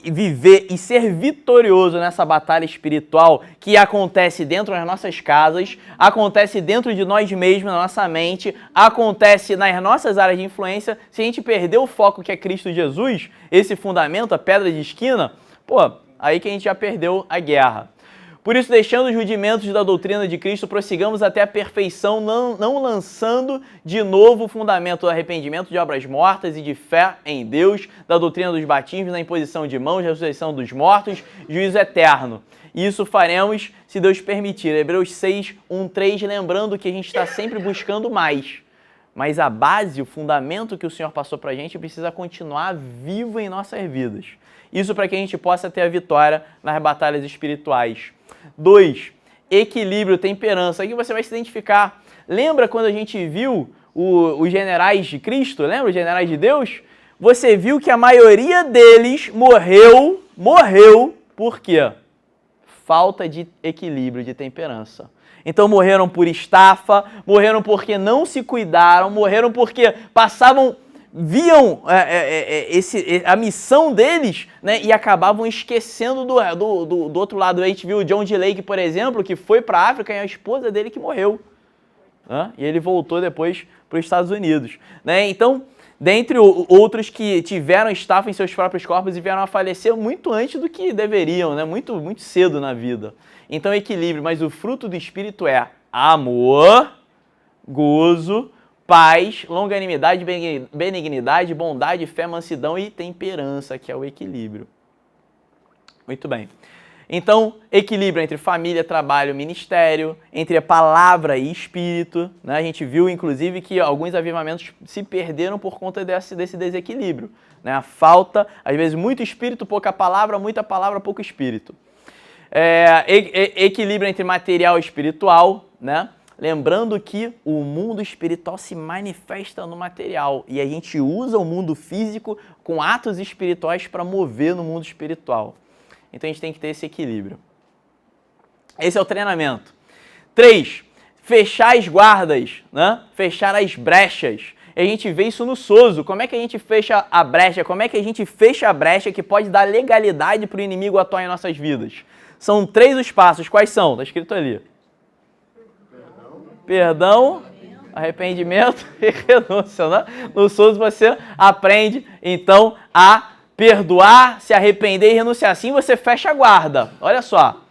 viver e ser vitorioso nessa batalha espiritual que acontece dentro das nossas casas, acontece dentro de nós mesmos, na nossa mente, acontece nas nossas áreas de influência, se a gente perder o foco que é Cristo Jesus, esse fundamento, a pedra de esquina, aí que a gente já perdeu a guerra. Por isso, deixando os rudimentos da doutrina de Cristo, prossigamos até a perfeição, não lançando de novo o fundamento do arrependimento de obras mortas e de fé em Deus, da doutrina dos batismos, da imposição de mãos, da ressurreição dos mortos, juízo eterno. E isso faremos, se Deus permitir. Hebreus 6:1-3, lembrando que a gente está sempre buscando mais. Mas a base, o fundamento que o Senhor passou para a gente precisa continuar vivo em nossas vidas. Isso para que a gente possa ter a vitória nas batalhas espirituais. 2. Equilíbrio, temperança. Aqui você vai se identificar. Lembra quando a gente viu os generais de Cristo? Lembra os generais de Deus? Você viu que a maioria deles morreu por quê? Falta de equilíbrio, de temperança. Então morreram por estafa, morreram porque não se cuidaram, morreram porque viam a missão deles, né, e acabavam esquecendo do outro lado. A gente viu o John D. Lake, por exemplo, que foi para a África e a esposa dele que morreu. Né? E ele voltou depois para os Estados Unidos. Né? Então, dentre outros que tiveram estafa em seus próprios corpos e vieram a falecer muito antes do que deveriam, né? Muito cedo na vida. Então, equilíbrio, mas o fruto do Espírito é amor, gozo, paz, longanimidade, benignidade, bondade, fé, mansidão e temperança, que é o equilíbrio. Muito bem. Então, equilíbrio entre família, trabalho, ministério, entre a palavra e espírito. Né? A gente viu, inclusive, que alguns avivamentos se perderam por conta desse desequilíbrio. Né? A falta, às vezes, muito espírito, pouca palavra, muita palavra, pouco espírito. Equilíbrio entre material e espiritual, né? Lembrando que o mundo espiritual se manifesta no material e a gente usa o mundo físico com atos espirituais para mover no mundo espiritual. Então a gente tem que ter esse equilíbrio. Esse é o treinamento. 3. Fechar as guardas, né? Fechar as brechas. E a gente vê isso no SOSO. Como é que a gente fecha a brecha? Como é que a gente fecha a brecha que pode dar legalidade para o inimigo atuar em nossas vidas? São 3 os passos. Quais são? Está escrito ali. Perdão, arrependimento e renúncia. Né? No SOSO você aprende, então, a perdoar, se arrepender e renunciar. Assim você fecha a guarda. Olha só.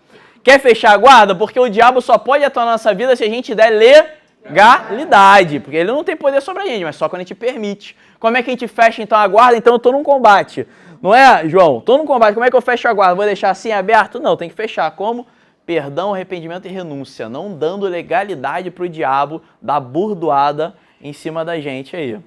Quer fechar a guarda? Porque o diabo só pode atuar na nossa vida se a gente der legalidade. Porque ele não tem poder sobre a gente, mas só quando a gente permite. Como é que a gente fecha, então, a guarda? Então, eu estou num combate. Não é, João? Estou num combate. Como é que eu fecho a guarda? Vou deixar assim aberto? Não, tem que fechar. Como? Perdão, arrependimento e renúncia, não dando legalidade para o diabo dar burdoada em cima da gente aí.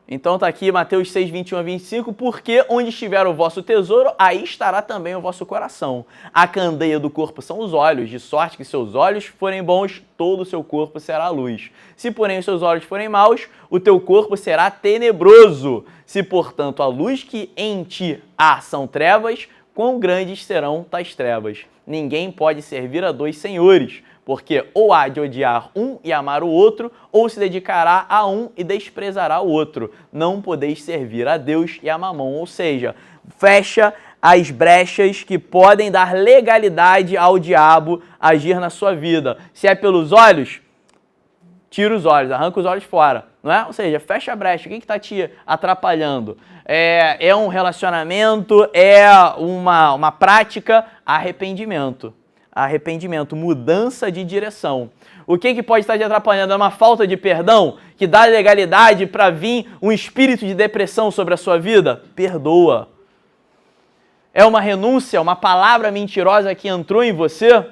Então está aqui Mateus 6, 21-25, porque onde estiver o vosso tesouro, aí estará também o vosso coração. A candeia do corpo são os olhos, de sorte que seus olhos forem bons, todo o seu corpo será luz. Se porém os seus olhos forem maus, o teu corpo será tenebroso. Se portanto a luz que em ti há são trevas, quão grandes serão tais trevas? Ninguém pode servir a 2 senhores, porque ou há de odiar um e amar o outro, ou se dedicará a um e desprezará o outro. Não podeis servir a Deus e a Mamon, ou seja, fecha as brechas que podem dar legalidade ao diabo agir na sua vida. Se é pelos olhos, tira os olhos, arranca os olhos fora. não é? Ou seja, fecha a brecha. O que está te atrapalhando? É um relacionamento? É uma prática? Arrependimento. Arrependimento, mudança de direção. O que pode estar te atrapalhando? É uma falta de perdão que dá legalidade para vir um espírito de depressão sobre a sua vida? Perdoa. É uma renúncia, uma palavra mentirosa que entrou em você?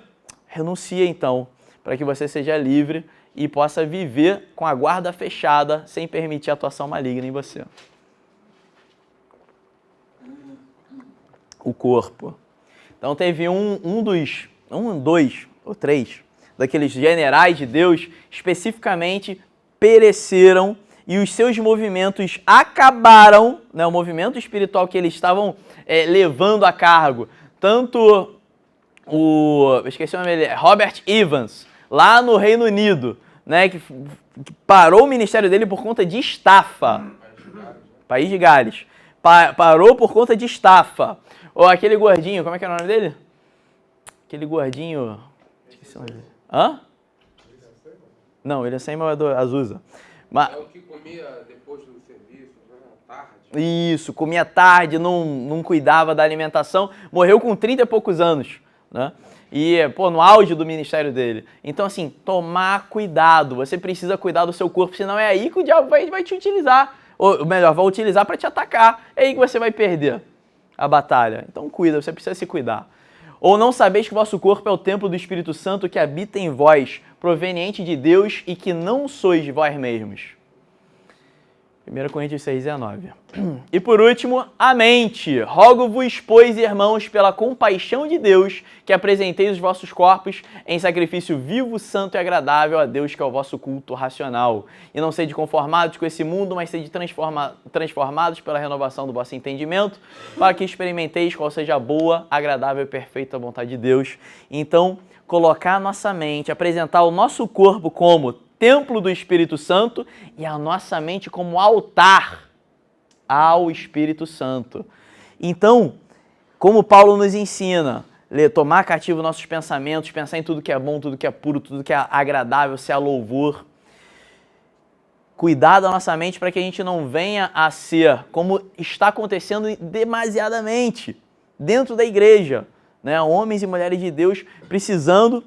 Renuncia então, para que você seja livre e possa viver com a guarda fechada, sem permitir atuação maligna em você. O corpo. Então teve dois ou três daqueles generais de Deus, especificamente pereceram e os seus movimentos acabaram, né, o movimento espiritual que eles estavam levando a cargo. Tanto esqueci o nome dele, Robert Evans, lá no Reino Unido, né, que parou o ministério dele por conta de estafa. País de Gales. Parou por conta de estafa. Ou aquele gordinho, como é que é o nome dele? Aquele gordinho... Esqueci o nome dele. Hã? Não, ele é sem é do Azusa. Mas... É o que comia depois do serviço, né? Tarde. Isso, comia tarde, não cuidava da alimentação, morreu com 30 e poucos anos, né? E, no auge do ministério dele. Então, assim, tomar cuidado. Você precisa cuidar do seu corpo, senão é aí que o diabo vai te utilizar. Ou melhor, vai utilizar para te atacar. É aí que você vai perder a batalha. Então, cuida, você precisa se cuidar. Ou não sabeis que o vosso corpo é o templo do Espírito Santo que habita em vós, proveniente de Deus e que não sois de vós mesmos. 1 Coríntios 6,19. E por último, a mente. Rogo-vos, pois, irmãos, pela compaixão de Deus, que apresenteis os vossos corpos em sacrifício vivo, santo e agradável a Deus, que é o vosso culto racional. E não sede conformados com esse mundo, mas sede transformados pela renovação do vosso entendimento, para que experimenteis qual seja a boa, agradável e perfeita vontade de Deus. Então, colocar a nossa mente, apresentar o nosso corpo como templo do Espírito Santo e a nossa mente como altar ao Espírito Santo. Então, como Paulo nos ensina, tomar cativo nossos pensamentos, pensar em tudo que é bom, tudo que é puro, tudo que é agradável, se há louvor. Cuidar da nossa mente para que a gente não venha a ser, como está acontecendo demasiadamente dentro da igreja, né? Homens e mulheres de Deus precisando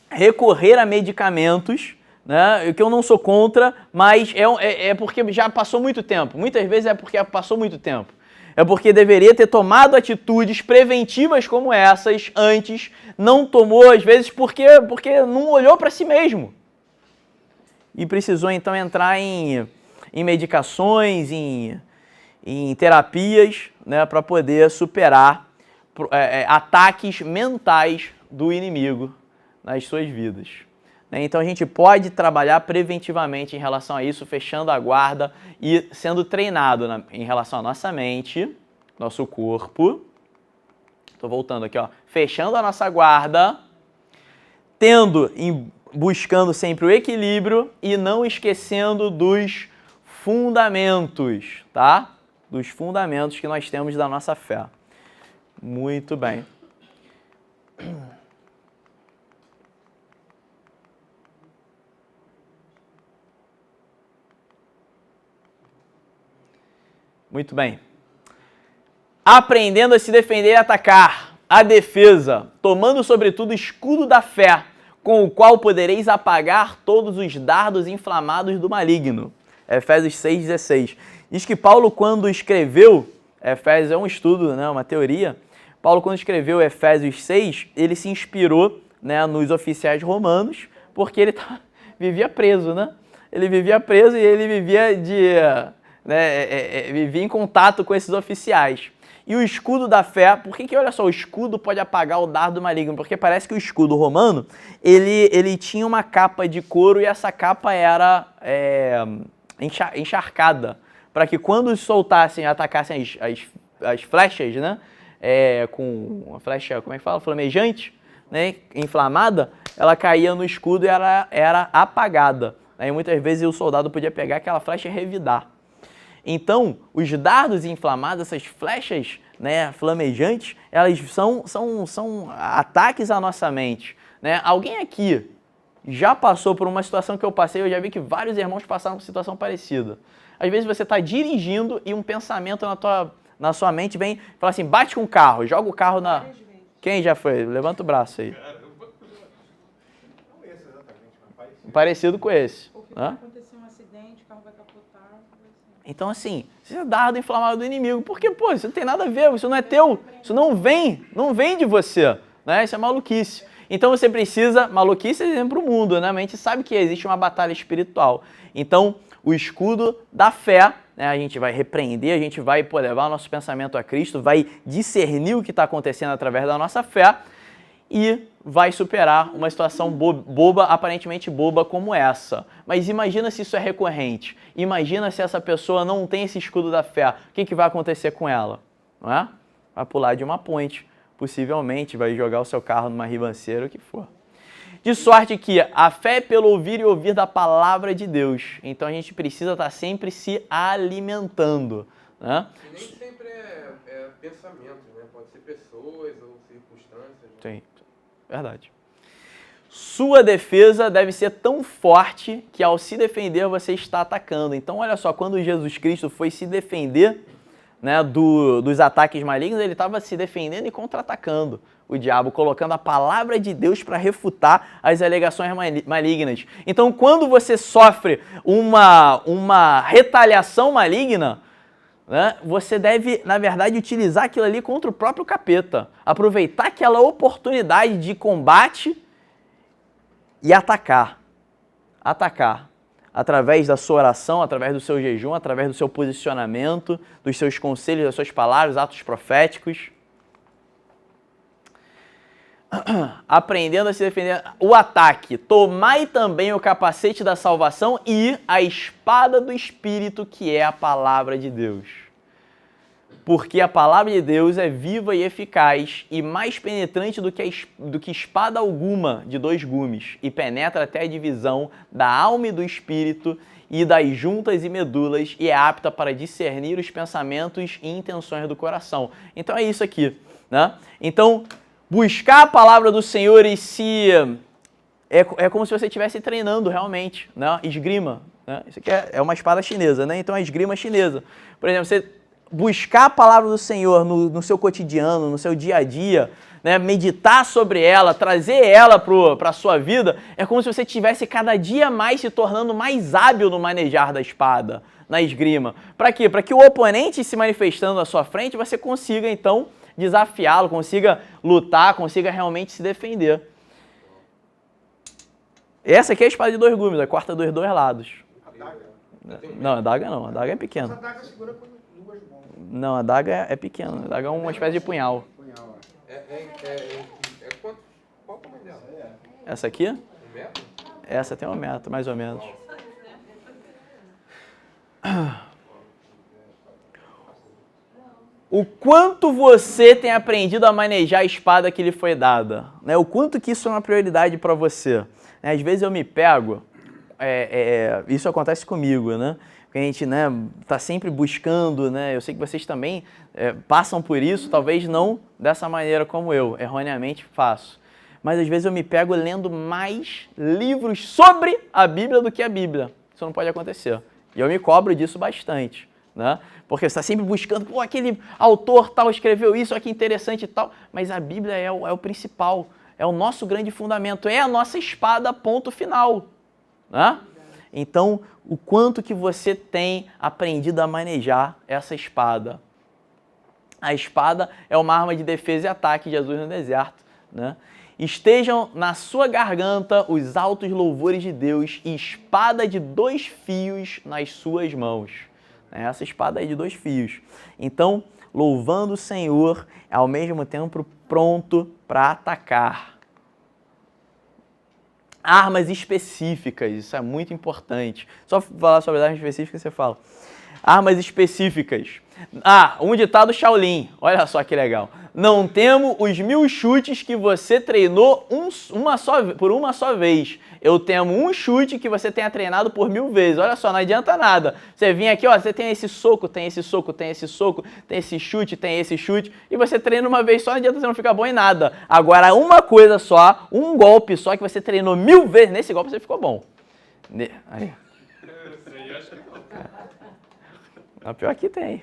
recorrer a medicamentos, né, que eu não sou contra, mas é porque já passou muito tempo. Muitas vezes é porque passou muito tempo. É porque deveria ter tomado atitudes preventivas como essas antes, não tomou, às vezes, porque não olhou para si mesmo. E precisou, então, entrar em medicações, em terapias, né, para poder superar ataques mentais do inimigo nas suas vidas. Então a gente pode trabalhar preventivamente em relação a isso, fechando a guarda e sendo treinado em relação à nossa mente, nosso corpo. Estou voltando aqui, ó. Fechando a nossa guarda, buscando sempre o equilíbrio e não esquecendo dos fundamentos, tá? Dos fundamentos que nós temos da nossa fé. Muito bem. Muito bem. Aprendendo a se defender e atacar. A defesa, tomando sobretudo o escudo da fé, com o qual podereis apagar todos os dardos inflamados do maligno. Efésios 6,16. Diz que Paulo, quando escreveu, Efésios é um estudo, né, uma teoria, Paulo, quando escreveu Efésios 6, ele se inspirou, né, nos oficiais romanos, porque ele vivia preso, né? Ele vivia preso e ele vivia vivia em contato com esses oficiais. E o escudo da fé, por que olha só, o escudo pode apagar o dardo maligno? Porque parece que o escudo romano, ele tinha uma capa de couro e essa capa era encharcada, para que quando soltassem, atacassem as flechas, né, com uma flecha, como é que fala? Flamejante, né, inflamada, ela caía no escudo e era apagada. E muitas vezes o soldado podia pegar aquela flecha e revidar. Então, os dardos inflamados, essas flechas, né, flamejantes, elas são ataques à nossa mente. Né? Alguém aqui, já passou por uma situação que eu passei, eu já vi que vários irmãos passaram por situação parecida. Às vezes você está dirigindo e um pensamento na sua mente vem e fala assim, bate com o carro, joga o carro na... Quem já foi? Levanta o braço aí. Não esse exatamente, mas Parecido com esse. Porque Hã? vai acontecer um acidente, o carro vai capotar. Então, assim, isso é dardo inflamável do inimigo. Porque, pô, isso não tem nada a ver, isso não é teu, isso não vem de você, né? Isso é maluquice. Então você precisa, maluquice é exemplo para o mundo, né? Mas a gente sabe que existe uma batalha espiritual. Então, o escudo da fé, né? A gente vai repreender, a gente vai levar o nosso pensamento a Cristo, vai discernir o que está acontecendo através da nossa fé e vai superar uma situação boba, aparentemente boba como essa. Mas imagina se isso é recorrente. Imagina se essa pessoa não tem esse escudo da fé. O que vai acontecer com ela? Não é? Vai pular de uma ponte. Possivelmente vai jogar o seu carro numa ribanceira, o que for. De sorte que a fé é pelo ouvir e ouvir da palavra de Deus. Então a gente precisa estar sempre se alimentando. Né? E nem sempre é pensamento, né? Pode ser pessoas ou circunstâncias. Né? Sim, verdade. Sua defesa deve ser tão forte que ao se defender você está atacando. Então olha só, quando Jesus Cristo foi se defender, né, dos ataques malignos, ele estava se defendendo e contra-atacando o diabo, colocando a palavra de Deus para refutar as alegações malignas. Então, quando você sofre uma retaliação maligna, né, você deve, na verdade, utilizar aquilo ali contra o próprio capeta. Aproveitar aquela oportunidade de combate e atacar. Atacar. Através da sua oração, através do seu jejum, através do seu posicionamento, dos seus conselhos, das suas palavras, atos proféticos. Aprendendo a se defender. O ataque. Tomai também o capacete da salvação e a espada do Espírito, que é a palavra de Deus. Porque a palavra de Deus é viva e eficaz e mais penetrante do que espada alguma de dois gumes e penetra até a divisão da alma e do espírito e das juntas e medulas e é apta para discernir os pensamentos e intenções do coração. Então é isso aqui, né? Então, buscar a palavra do Senhor e se... É como se você estivesse treinando realmente, né? Esgrima, né? Isso aqui é uma espada chinesa, né? Então é esgrima chinesa. Por exemplo, você buscar a palavra do Senhor no seu cotidiano, no seu dia a dia, né, meditar sobre ela, trazer ela para a sua vida, é como se você estivesse cada dia mais se tornando mais hábil no manejar da espada, na esgrima. Para quê? Para que o oponente se manifestando à sua frente, você consiga, então, desafiá-lo, consiga lutar, consiga realmente se defender. Essa aqui é a espada de dois gumes, ela corta dos dois lados. Não, a daga não, a daga é pequena. Essa daga segura com duas mãos. Não, a daga é pequena, a daga é uma espécie de punhal. Qual o tamanho dela? Essa aqui? 1 metro? Essa tem 1 metro, mais ou menos. O quanto você tem aprendido a manejar a espada que lhe foi dada, né? O quanto que isso é uma prioridade para você. Às vezes eu me pego, isso acontece comigo, né? Porque a gente, né, tá sempre buscando, né? Eu sei que vocês também passam por isso, talvez não dessa maneira como eu, erroneamente faço. Mas às vezes eu me pego lendo mais livros sobre a Bíblia do que a Bíblia. Isso não pode acontecer. E eu me cobro disso bastante, né? Porque você está sempre buscando, pô, aquele autor tal escreveu isso, olha que interessante e tal. Mas a Bíblia é o principal, é o nosso grande fundamento, é a nossa espada, ponto final, né? Então, o quanto que você tem aprendido a manejar essa espada. A espada é uma arma de defesa e ataque de Jesus no deserto, né? Estejam na sua garganta os altos louvores de Deus e espada de 2 fios nas suas mãos. Essa espada é de 2 fios. Então, louvando o Senhor, ao mesmo tempo pronto para atacar. Armas específicas, isso é muito importante. Só falar sobre armas específicas, você fala. Armas específicas. Um ditado Shaolin, olha só que legal. Não temo os 1000 chutes que você treinou por uma só vez. Eu temo um chute que você tenha treinado por 1000 vezes. Olha só, não adianta nada. Você vem aqui, ó, você tem esse soco, tem esse soco, tem esse soco, tem esse chute, e você treina uma vez só, não adianta você não ficar bom em nada. Agora, uma coisa só, um golpe só que você treinou 1000 vezes, nesse golpe você ficou bom. Aí. O pior que tem.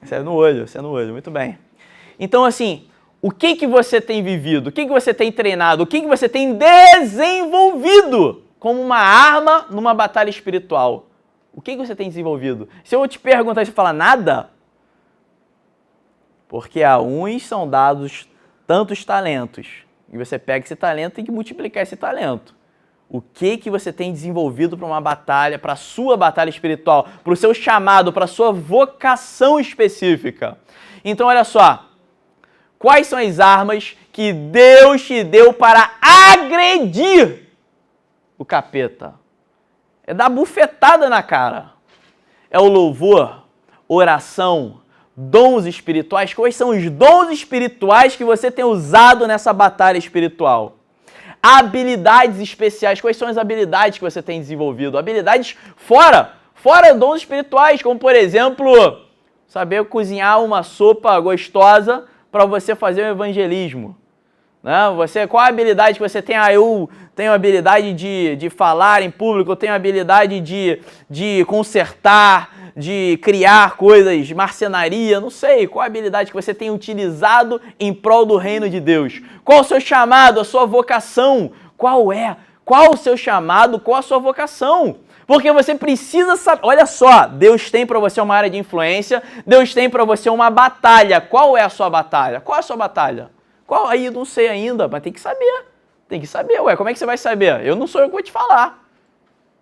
Isso é no olho, muito bem. Então, assim, o que você tem vivido? O que você tem treinado? O que você tem desenvolvido como uma arma numa batalha espiritual? O que você tem desenvolvido? Se eu te perguntar e você falar nada, porque a uns são dados tantos talentos, e você pega esse talento e tem que multiplicar esse talento. O que você tem desenvolvido para uma batalha, para a sua batalha espiritual, para o seu chamado, para a sua vocação específica? Então, olha só. Quais são as armas que Deus te deu para agredir o capeta? É dar bufetada na cara. É o louvor, oração, dons espirituais. Quais são os dons espirituais que você tem usado nessa batalha espiritual? Habilidades especiais. Quais são as habilidades que você tem desenvolvido? Habilidades fora dons espirituais, como por exemplo, saber cozinhar uma sopa gostosa para você fazer o evangelismo. Né? Qual a habilidade que você tem? Eu tenho a habilidade de falar em público, eu tenho a habilidade de consertar, de criar coisas, de marcenaria, não sei. Qual a habilidade que você tem utilizado em prol do reino de Deus? Qual o seu chamado, a sua vocação? Qual é? Qual o seu chamado, qual a sua vocação? Porque você precisa saber, olha só, Deus tem para você uma área de influência, Deus tem para você uma batalha. Qual é a sua batalha? Qual é a sua batalha? Qual? Aí não sei ainda, mas tem que saber. Tem que saber, ué, como é que você vai saber? Eu não sou eu que vou te falar.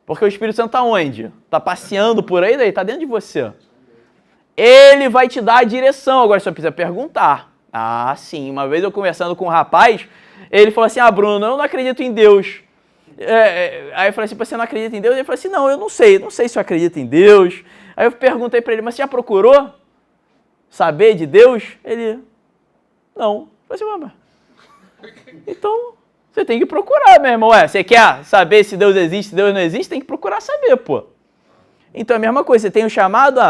Porque o Espírito Santo está onde? Está passeando por aí, daí está dentro de você. Ele vai te dar a direção, agora você precisa perguntar. Ah, sim, uma vez eu conversando com um rapaz, ele falou assim, Bruno, eu não acredito em Deus. Aí eu falei assim, você não acredita em Deus? Ele falou assim, não, eu não sei se eu acredito em Deus. Aí eu perguntei para ele, mas você já procurou saber de Deus? Ele, não. Eu falei assim, então você tem que procurar, meu irmão. Você quer saber se Deus existe, se Deus não existe? Tem que procurar saber, pô. Então é a mesma coisa, você tem um chamado,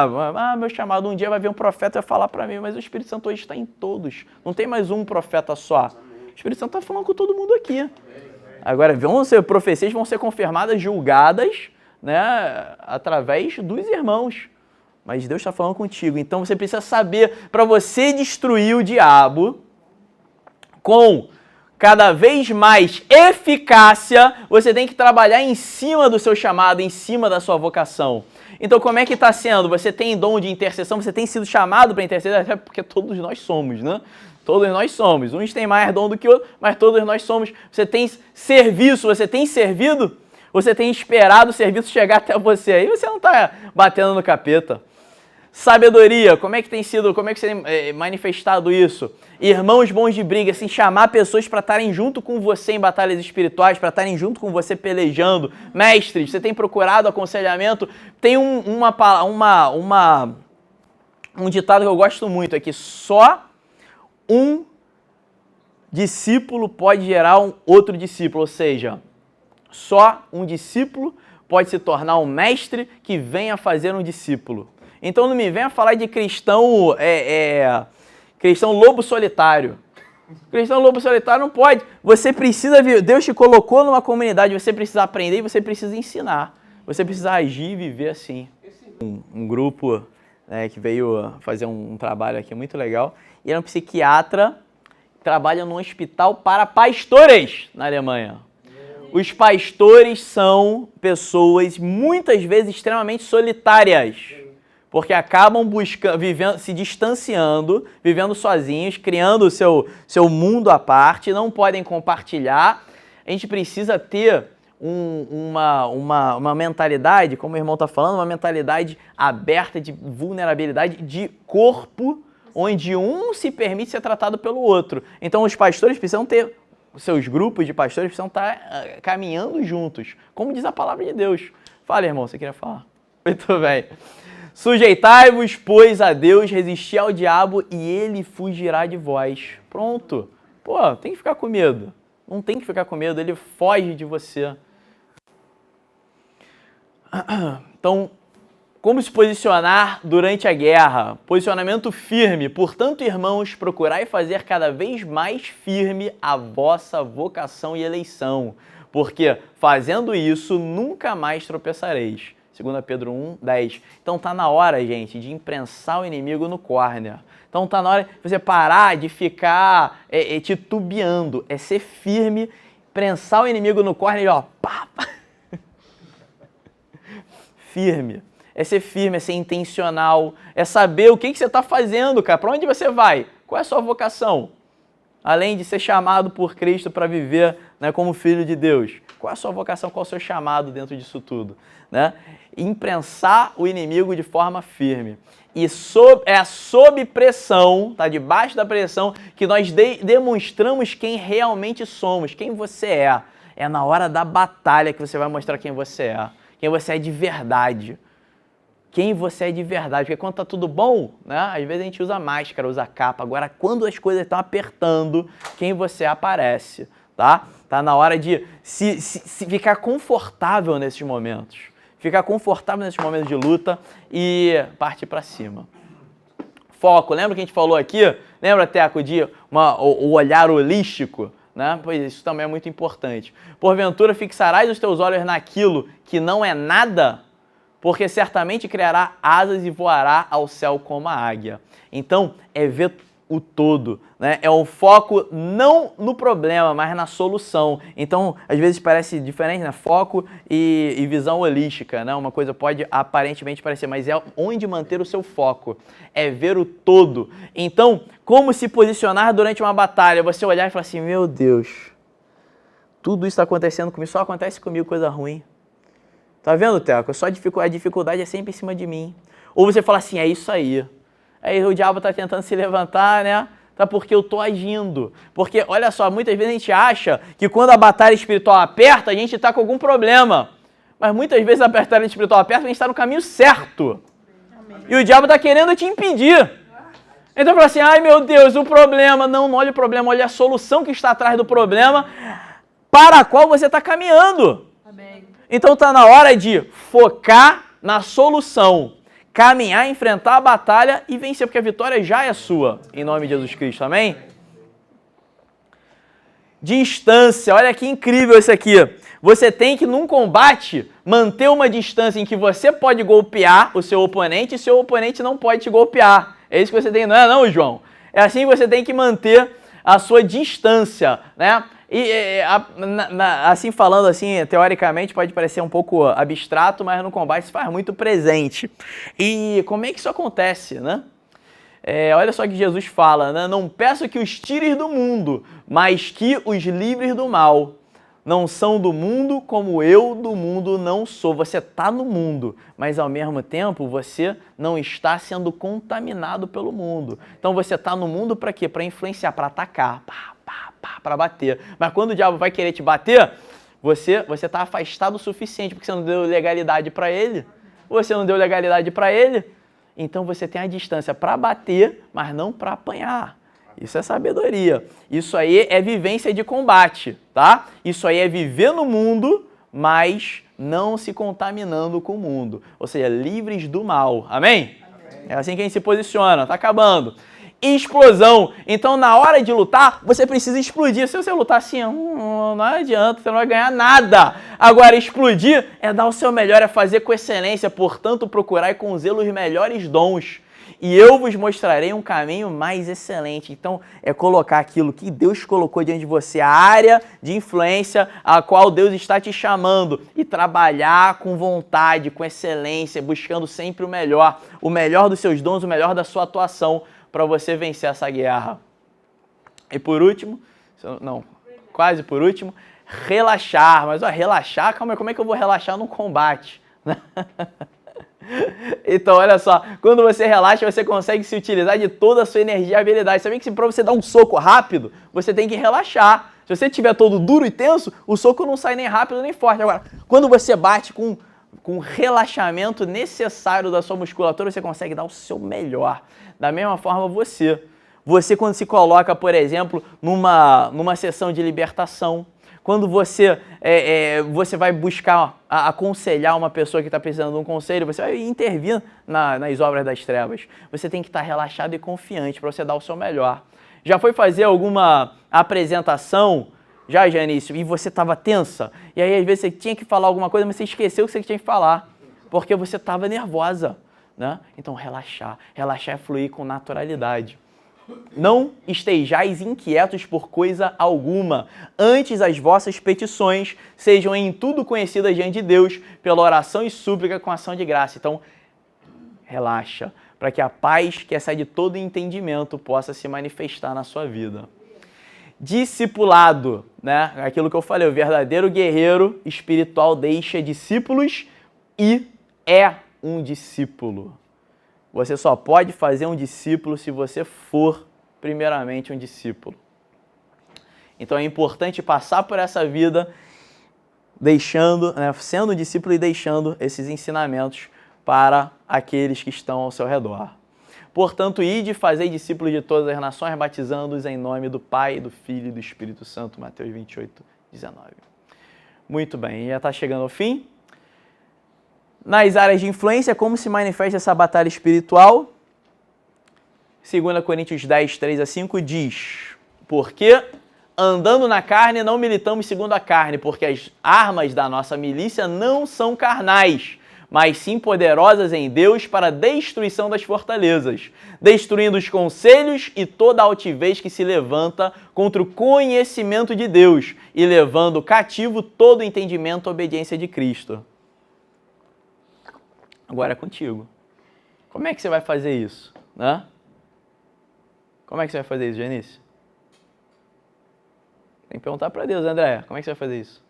meu chamado, um dia vai vir um profeta e vai falar para mim, mas o Espírito Santo hoje está em todos. Não tem mais um profeta só. O Espírito Santo está falando com todo mundo aqui. Agora, profecias vão ser confirmadas, julgadas, né, através dos irmãos. Mas Deus está falando contigo. Então você precisa saber, para você destruir o diabo com cada vez mais eficácia, você tem que trabalhar em cima do seu chamado, em cima da sua vocação. Então como é que está sendo? Você tem dom de intercessão, você tem sido chamado para interceder, até porque todos nós somos, né? Todos nós somos. Uns têm mais dom do que outros, mas todos nós somos. Você tem serviço, você tem servido, você tem esperado o serviço chegar até você. Aí você não está batendo no capeta. Sabedoria, como é que você tem manifestado isso? Irmãos bons de briga, assim, chamar pessoas para estarem junto com você em batalhas espirituais, para estarem junto com você pelejando. Mestres, você tem procurado aconselhamento? Tem um ditado que eu gosto muito, é que só um discípulo pode gerar um outro discípulo, ou seja, só um discípulo pode se tornar um mestre que venha fazer um discípulo. Então não me venha falar de cristão lobo solitário. Cristão lobo solitário não pode. Você precisa ver, Deus te colocou numa comunidade, você precisa aprender e você precisa ensinar. Você precisa agir e viver assim. Um grupo, né, que veio fazer um trabalho aqui muito legal, e era um psiquiatra que trabalha num hospital para pastores na Alemanha. Os pastores são pessoas muitas vezes extremamente solitárias, porque acabam se distanciando, vivendo sozinhos, criando o seu mundo à parte, não podem compartilhar. A gente precisa ter uma mentalidade, como o irmão está falando, uma mentalidade aberta de vulnerabilidade de corpo, onde um se permite ser tratado pelo outro. Então os pastores precisam ter, seus grupos de pastores precisam estar caminhando juntos, como diz a palavra de Deus. Fala, irmão, você queria falar? Muito bem. Sujeitai-vos, pois, a Deus, resisti ao diabo e ele fugirá de vós. Pronto. Pô, tem que ficar com medo. Não tem que ficar com medo, ele foge de você. Então, como se posicionar durante a guerra? Posicionamento firme. Portanto, irmãos, procurai fazer cada vez mais firme a vossa vocação e eleição, porque fazendo isso nunca mais tropeçareis. 2 Pedro 1, 10. Então tá na hora, gente, de imprensar o inimigo no córner. Então tá na hora de você parar de ficar titubeando. É ser firme, prensar o inimigo no córner e ó, pá, pá. Firme. É ser firme, é ser intencional, é saber o que você está fazendo, cara. Para onde você vai? Qual é a sua vocação? Além de ser chamado por Cristo para viver, né, como filho de Deus. Qual é a sua vocação? Qual é o seu chamado dentro disso tudo? Né? Imprensar o inimigo de forma firme. E sob pressão, tá? Debaixo da pressão, que nós demonstramos quem realmente somos, quem você é. É na hora da batalha que você vai mostrar quem você é. Quem você é de verdade. Quem você é de verdade. Porque quando tá tudo bom, né? Às vezes a gente usa máscara, usa capa. Agora, quando as coisas estão apertando, quem você aparece, tá? Tá na hora de se ficar confortável nesses momentos. Ficar confortável nesses momentos de luta e partir para cima. Foco. Lembra que a gente falou aqui? Lembra, Teco, de o olhar holístico? Né? Pois isso também é muito importante. Porventura fixarás os teus olhos naquilo que não é nada, porque certamente criará asas e voará ao céu como a águia. Então, é ver o todo, né? É um foco não no problema, mas na solução. Então, às vezes parece diferente, né? Foco e visão holística, né? Uma coisa pode aparentemente parecer, mas é onde manter o seu foco. É ver o todo. Então, como se posicionar durante uma batalha? Você olhar e falar assim, meu Deus, tudo isso está acontecendo comigo, só acontece comigo coisa ruim. Tá vendo, Teco? A dificuldade é sempre em cima de mim. Ou você fala assim, é isso aí. Aí o diabo está tentando se levantar, né? Tá porque eu tô agindo. Porque, olha só, muitas vezes a gente acha que quando a batalha espiritual aperta, a gente está com algum problema. Mas muitas vezes a batalha espiritual aperta, a gente está no caminho certo. Amém. E o diabo está querendo te impedir. Então fala assim, ai meu Deus, o problema. Não olha o problema, olha a solução que está atrás do problema para a qual você está caminhando. Amém. Então está na hora de focar na solução. Caminhar, enfrentar a batalha e vencer, porque a vitória já é sua, em nome de Jesus Cristo, amém? Distância, olha que incrível isso aqui. Você tem que, num combate, manter uma distância em que você pode golpear o seu oponente e seu oponente não pode te golpear. É isso que você tem, não é não, João? É assim que você tem que manter a sua distância, né? Assim falando assim, teoricamente pode parecer um pouco abstrato, mas no combate se faz muito presente. E como é que isso acontece, né? Olha só que Jesus fala, né? Não peço que os tires do mundo, mas que os livres do mal. Não são do mundo como eu do mundo não sou. Você está no mundo, mas ao mesmo tempo você não está sendo contaminado pelo mundo. Então você está no mundo para quê? Para influenciar, para atacar, para bater. Mas quando o diabo vai querer te bater, você está afastado o suficiente, porque você não deu legalidade para ele. Você não deu legalidade para ele, então você tem a distância para bater, mas não para apanhar. Isso é sabedoria. Isso aí é vivência de combate, tá? Isso aí é viver no mundo, mas não se contaminando com o mundo. Ou seja, livres do mal. Amém? Amém. É assim que a gente se posiciona. Tá acabando. Explosão. Então, na hora de lutar, você precisa explodir. Se você lutar assim, não adianta, você não vai ganhar nada. Agora, explodir é dar o seu melhor, é fazer com excelência. Portanto, procurai com zelo os melhores dons. E eu vos mostrarei um caminho mais excelente. Então, é colocar aquilo que Deus colocou diante de você, a área de influência a qual Deus está te chamando, e trabalhar com vontade, com excelência, buscando sempre o melhor dos seus dons, o melhor da sua atuação, para você vencer essa guerra. E por último, quase por último, relaxar. Mas relaxar, calma aí, como é que eu vou relaxar num combate? Então, olha só, quando você relaxa, você consegue se utilizar de toda a sua energia e habilidade. Sabia que para você dar um soco rápido, você tem que relaxar. Se você estiver todo duro e tenso, o soco não sai nem rápido nem forte. Agora, quando você bate com com o relaxamento necessário da sua musculatura, você consegue dar o seu melhor. Da mesma forma você. Você quando se coloca, por exemplo, numa sessão de libertação, quando você vai buscar aconselhar uma pessoa que está precisando de um conselho, você vai intervir nas obras das trevas. Você tem que estar relaxado e confiante para você dar o seu melhor. Já foi fazer alguma apresentação, já, Janice, e você estava tensa? E aí, às vezes, você tinha que falar alguma coisa, mas você esqueceu o que você tinha que falar, porque você estava nervosa, né? Então, relaxar. Relaxar é fluir com naturalidade. Não estejais inquietos por coisa alguma. Antes as vossas petições sejam em tudo conhecidas diante de Deus, pela oração e súplica com ação de graça. Então, relaxa, para que a paz que excede todo entendimento possa se manifestar na sua vida. Discipulado, né? Aquilo que eu falei, o verdadeiro guerreiro espiritual deixa discípulos e é um discípulo. Você só pode fazer um discípulo se você for, primeiramente, um discípulo. Então é importante passar por essa vida deixando, né, sendo um discípulo e deixando esses ensinamentos para aqueles que estão ao seu redor. Portanto, ide e fazei discípulos de todas as nações, batizando-os em nome do Pai, do Filho e do Espírito Santo. Mateus 28, 19. Muito bem, já está chegando ao fim. Nas áreas de influência, como se manifesta essa batalha espiritual? 2 Coríntios 10, 3 a 5 diz: porque andando na carne não militamos segundo a carne, porque as armas da nossa milícia não são carnais, mas sim poderosas em Deus para a destruição das fortalezas, destruindo os conselhos e toda a altivez que se levanta contra o conhecimento de Deus e levando cativo todo o entendimento à obediência de Cristo. Agora é contigo. Como é que você vai fazer isso? Né? Como é que você vai fazer isso, Janice? Tem que perguntar para Deus, André. Como é que você vai fazer isso?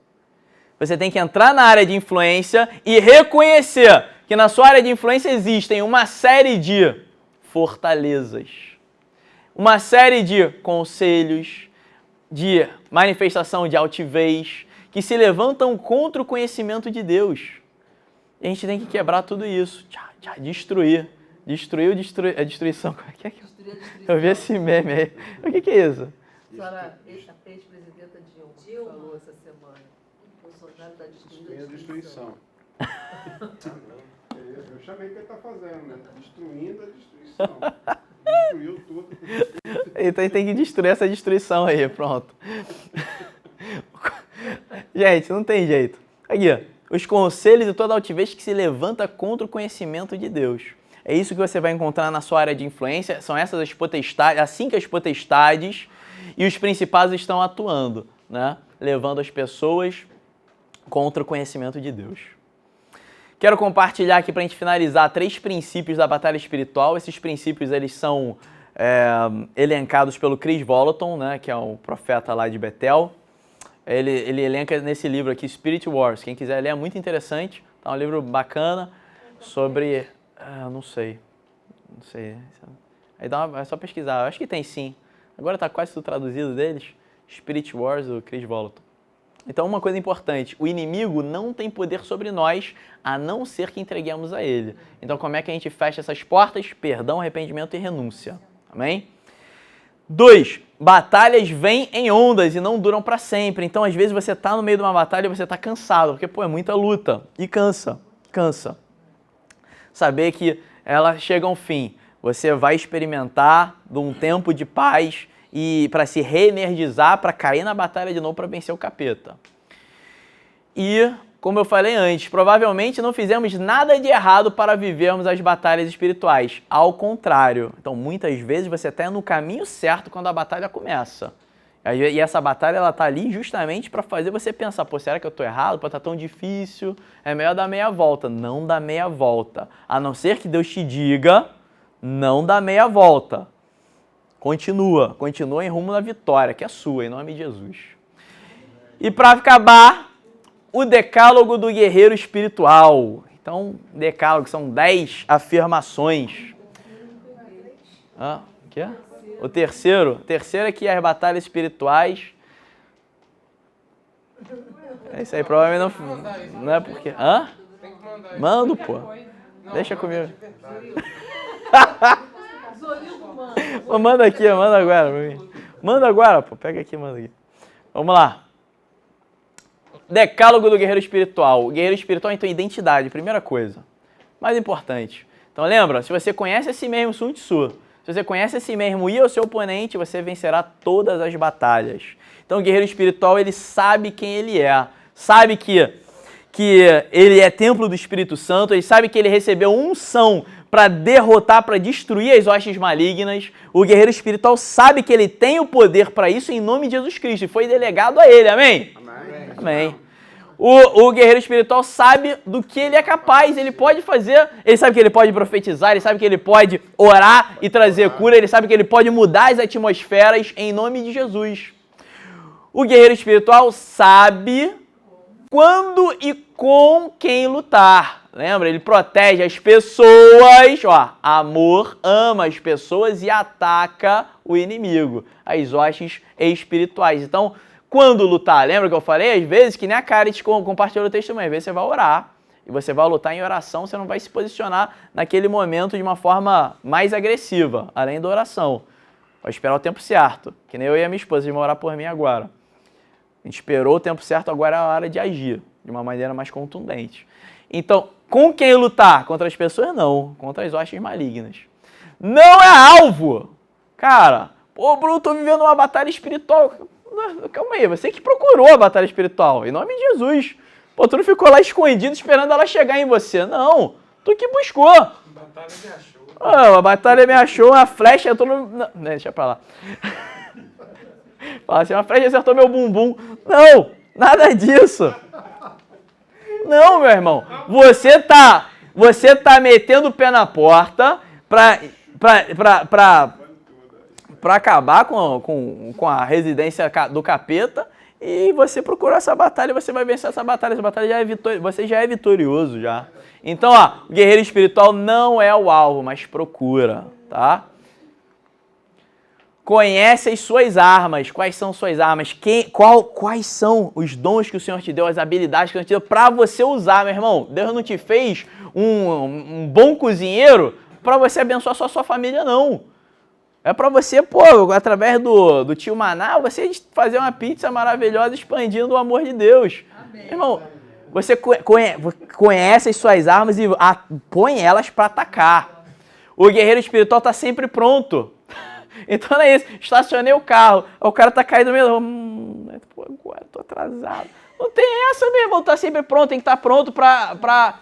Você tem que entrar na área de influência e reconhecer que na sua área de influência existem uma série de fortalezas, uma série de conselhos, de manifestação de altivez, que se levantam contra o conhecimento de Deus. E a gente tem que quebrar tudo isso, destruir. Destruir a destruição. Como é que eu vi esse meme aí. O que é isso? A ex-presidenta Dilma falou essa semana. Bolsonaro está destruindo a destruição. Eu chamei o que ele está fazendo, né? Destruindo a destruição. Destruiu tudo. Então tem que destruir essa destruição aí, pronto. Gente, não tem jeito. Aqui, ó. Os conselhos e toda altivez que se levanta contra o conhecimento de Deus. É isso que você vai encontrar na sua área de influência. São essas as potestades, assim que as potestades e os principados estão atuando, né? Levando as pessoas contra o conhecimento de Deus. Quero compartilhar aqui para a gente finalizar 3 princípios da batalha espiritual. Esses princípios eles são elencados pelo Chris Volaton, né, que é um profeta lá de Betel. Ele elenca nesse livro aqui, Spirit Wars. Quem quiser ler é muito interessante. É um livro bacana sobre... não sei. Aí é só pesquisar. Eu acho que tem sim. Agora está quase tudo traduzido deles. Spirit Wars, do Chris Volaton. Então, uma coisa importante. O inimigo não tem poder sobre nós, a não ser que entreguemos a ele. Então, como é que a gente fecha essas portas? Perdão, arrependimento e renúncia. Amém? 2. Batalhas vêm em ondas e não duram para sempre. Então, às vezes, você está no meio de uma batalha e você está cansado, porque, é muita luta. E cansa. Saber que ela chega a um fim. Você vai experimentar de um tempo de paz e para se reenergizar, para cair na batalha de novo, para vencer o capeta. E, como eu falei antes, provavelmente não fizemos nada de errado para vivermos as batalhas espirituais. Ao contrário. Então, muitas vezes, você está no caminho certo quando a batalha começa. E essa batalha, ela está ali justamente para fazer você pensar, pô, será que eu estou errado? Pô, tá tão difícil, é melhor dar meia volta. Não dá meia volta. A não ser que Deus te diga, não dá meia volta. Continua em rumo da vitória, que é sua, em nome de Jesus. E para acabar, o decálogo do guerreiro espiritual. Então, decálogo são 10 afirmações. O quê? O terceiro é que as batalhas espirituais... É isso aí, provavelmente não é porque... Tem que Mando, pô. Deixa comigo. Pô, manda aqui, manda agora pra mim. Manda agora, pô. Pega aqui, manda aqui. Vamos lá. Decálogo do guerreiro espiritual. O guerreiro espiritual, então, identidade. Primeira coisa. Mais importante. Então, lembra? Se você conhece a si mesmo, Sun Tzu. Se você conhece a si mesmo e o seu oponente, você vencerá todas as batalhas. Então, o guerreiro espiritual, ele sabe quem ele é. Sabe que ele é templo do Espírito Santo. Ele sabe que ele recebeu unção para derrotar, para destruir as hostes malignas. O guerreiro espiritual sabe que ele tem o poder para isso em nome de Jesus Cristo. E foi delegado a ele. Amém? Amém. Amém. O guerreiro espiritual sabe do que ele é capaz, ele pode fazer, ele sabe que ele pode profetizar, ele sabe que ele pode orar e trazer cura, ele sabe que ele pode mudar as atmosferas em nome de Jesus. O guerreiro espiritual sabe quando e com quem lutar. Lembra? Ele protege as pessoas, amor, ama as pessoas e ataca o inimigo, as hostes espirituais. Então, quando lutar, lembra que eu falei? Às vezes, que nem a Carit compartilhou o testemunho, às vezes você vai orar e você vai lutar em oração, você não vai se posicionar naquele momento de uma forma mais agressiva, além da oração. Vai esperar o tempo certo, que nem eu e a minha esposa, eles vão orar por mim agora. A gente esperou o tempo certo, agora é a hora de agir, de uma maneira mais contundente. Então, com quem lutar? Contra as pessoas? Não, contra as hostes malignas. Não é alvo! Cara, pô, Bruno, tô vivendo uma batalha espiritual. Calma aí, você que procurou a batalha espiritual, em nome de Jesus. Pô, tu não ficou lá escondido esperando ela chegar em você, não. Tu que buscou. A batalha me achou. A batalha me achou, uma flecha entrou no... Não, deixa pra lá. Fala assim, uma flecha acertou meu bumbum. Não, nada disso. Não, meu irmão. Você tá metendo o pé na porta pra acabar com a residência do capeta e você procurou essa batalha e você vai vencer essa batalha. Essa batalha já é você já é vitorioso já. Então, o guerreiro espiritual não é o alvo, mas procura, tá? Conhece as suas armas. Quais são suas armas? Quais são os dons que o Senhor te deu, as habilidades que o Senhor te deu para você usar, meu irmão? Deus não te fez um bom cozinheiro para você abençoar só a sua família, não. É para você, através do tio Maná, você fazer uma pizza maravilhosa expandindo o amor de Deus. Amém. Irmão, você conhece as suas armas e põe elas para atacar. O guerreiro espiritual está sempre pronto. Então não é isso. Estacionei o carro, o cara tá caído mesmo. Agora eu tô atrasado. Não tem essa, meu irmão. Tá sempre pronto, tem que estar pronto para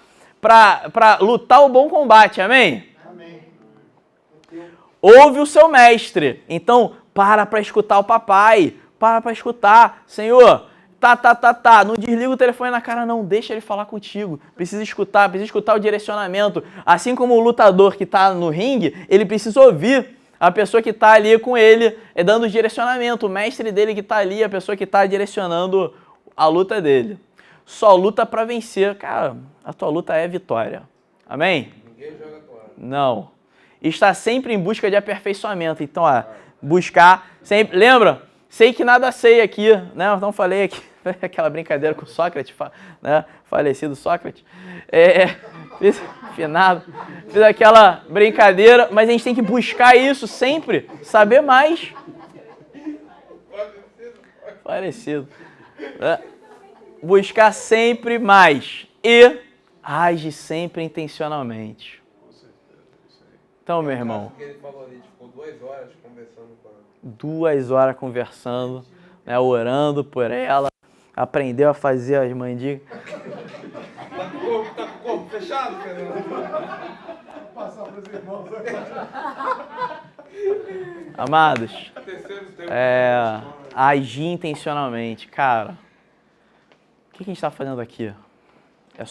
lutar o bom combate. Amém? Ouve o seu mestre. Então, para escutar o papai. Para escutar. Senhor, tá. Não desliga o telefone na cara, não. Deixa ele falar contigo. Precisa escutar o direcionamento. Assim como o lutador que tá no ringue, ele precisa ouvir a pessoa que tá ali com ele, dando o direcionamento. O mestre dele que tá ali, a pessoa que tá direcionando a luta dele. Só luta para vencer. Cara, a tua luta é vitória. Amém? Ninguém joga toalha. Não. Está sempre em busca de aperfeiçoamento. Então, buscar sempre... Lembra? Sei que nada sei aqui, né? Então falei aqui, aquela brincadeira com Sócrates, né? Falecido Sócrates. Fiz aquela brincadeira, mas a gente tem que buscar isso sempre, saber mais. Falecido. Buscar sempre mais e age sempre intencionalmente. Então, meu irmão, Ele falou ali, ficou 2 horas conversando com ela. 2 horas conversando, né, orando por ela, aprendeu a fazer as mandíbulas. Tá com o corpo fechado, Fernando? Passar para os irmãos Amados, agir intencionalmente. Cara, o que a gente está fazendo aqui? É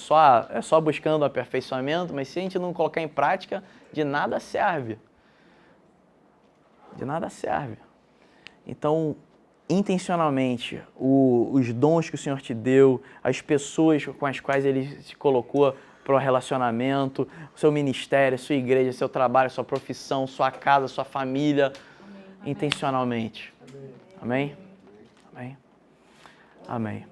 só buscando aperfeiçoamento, mas se a gente não colocar em prática, de nada serve. De nada serve. Então, intencionalmente, os dons que o Senhor te deu, as pessoas com as quais Ele te colocou para o relacionamento, o seu ministério, a sua igreja, seu trabalho, sua profissão, sua casa, sua família, intencionalmente. Amém? Amém? Amém.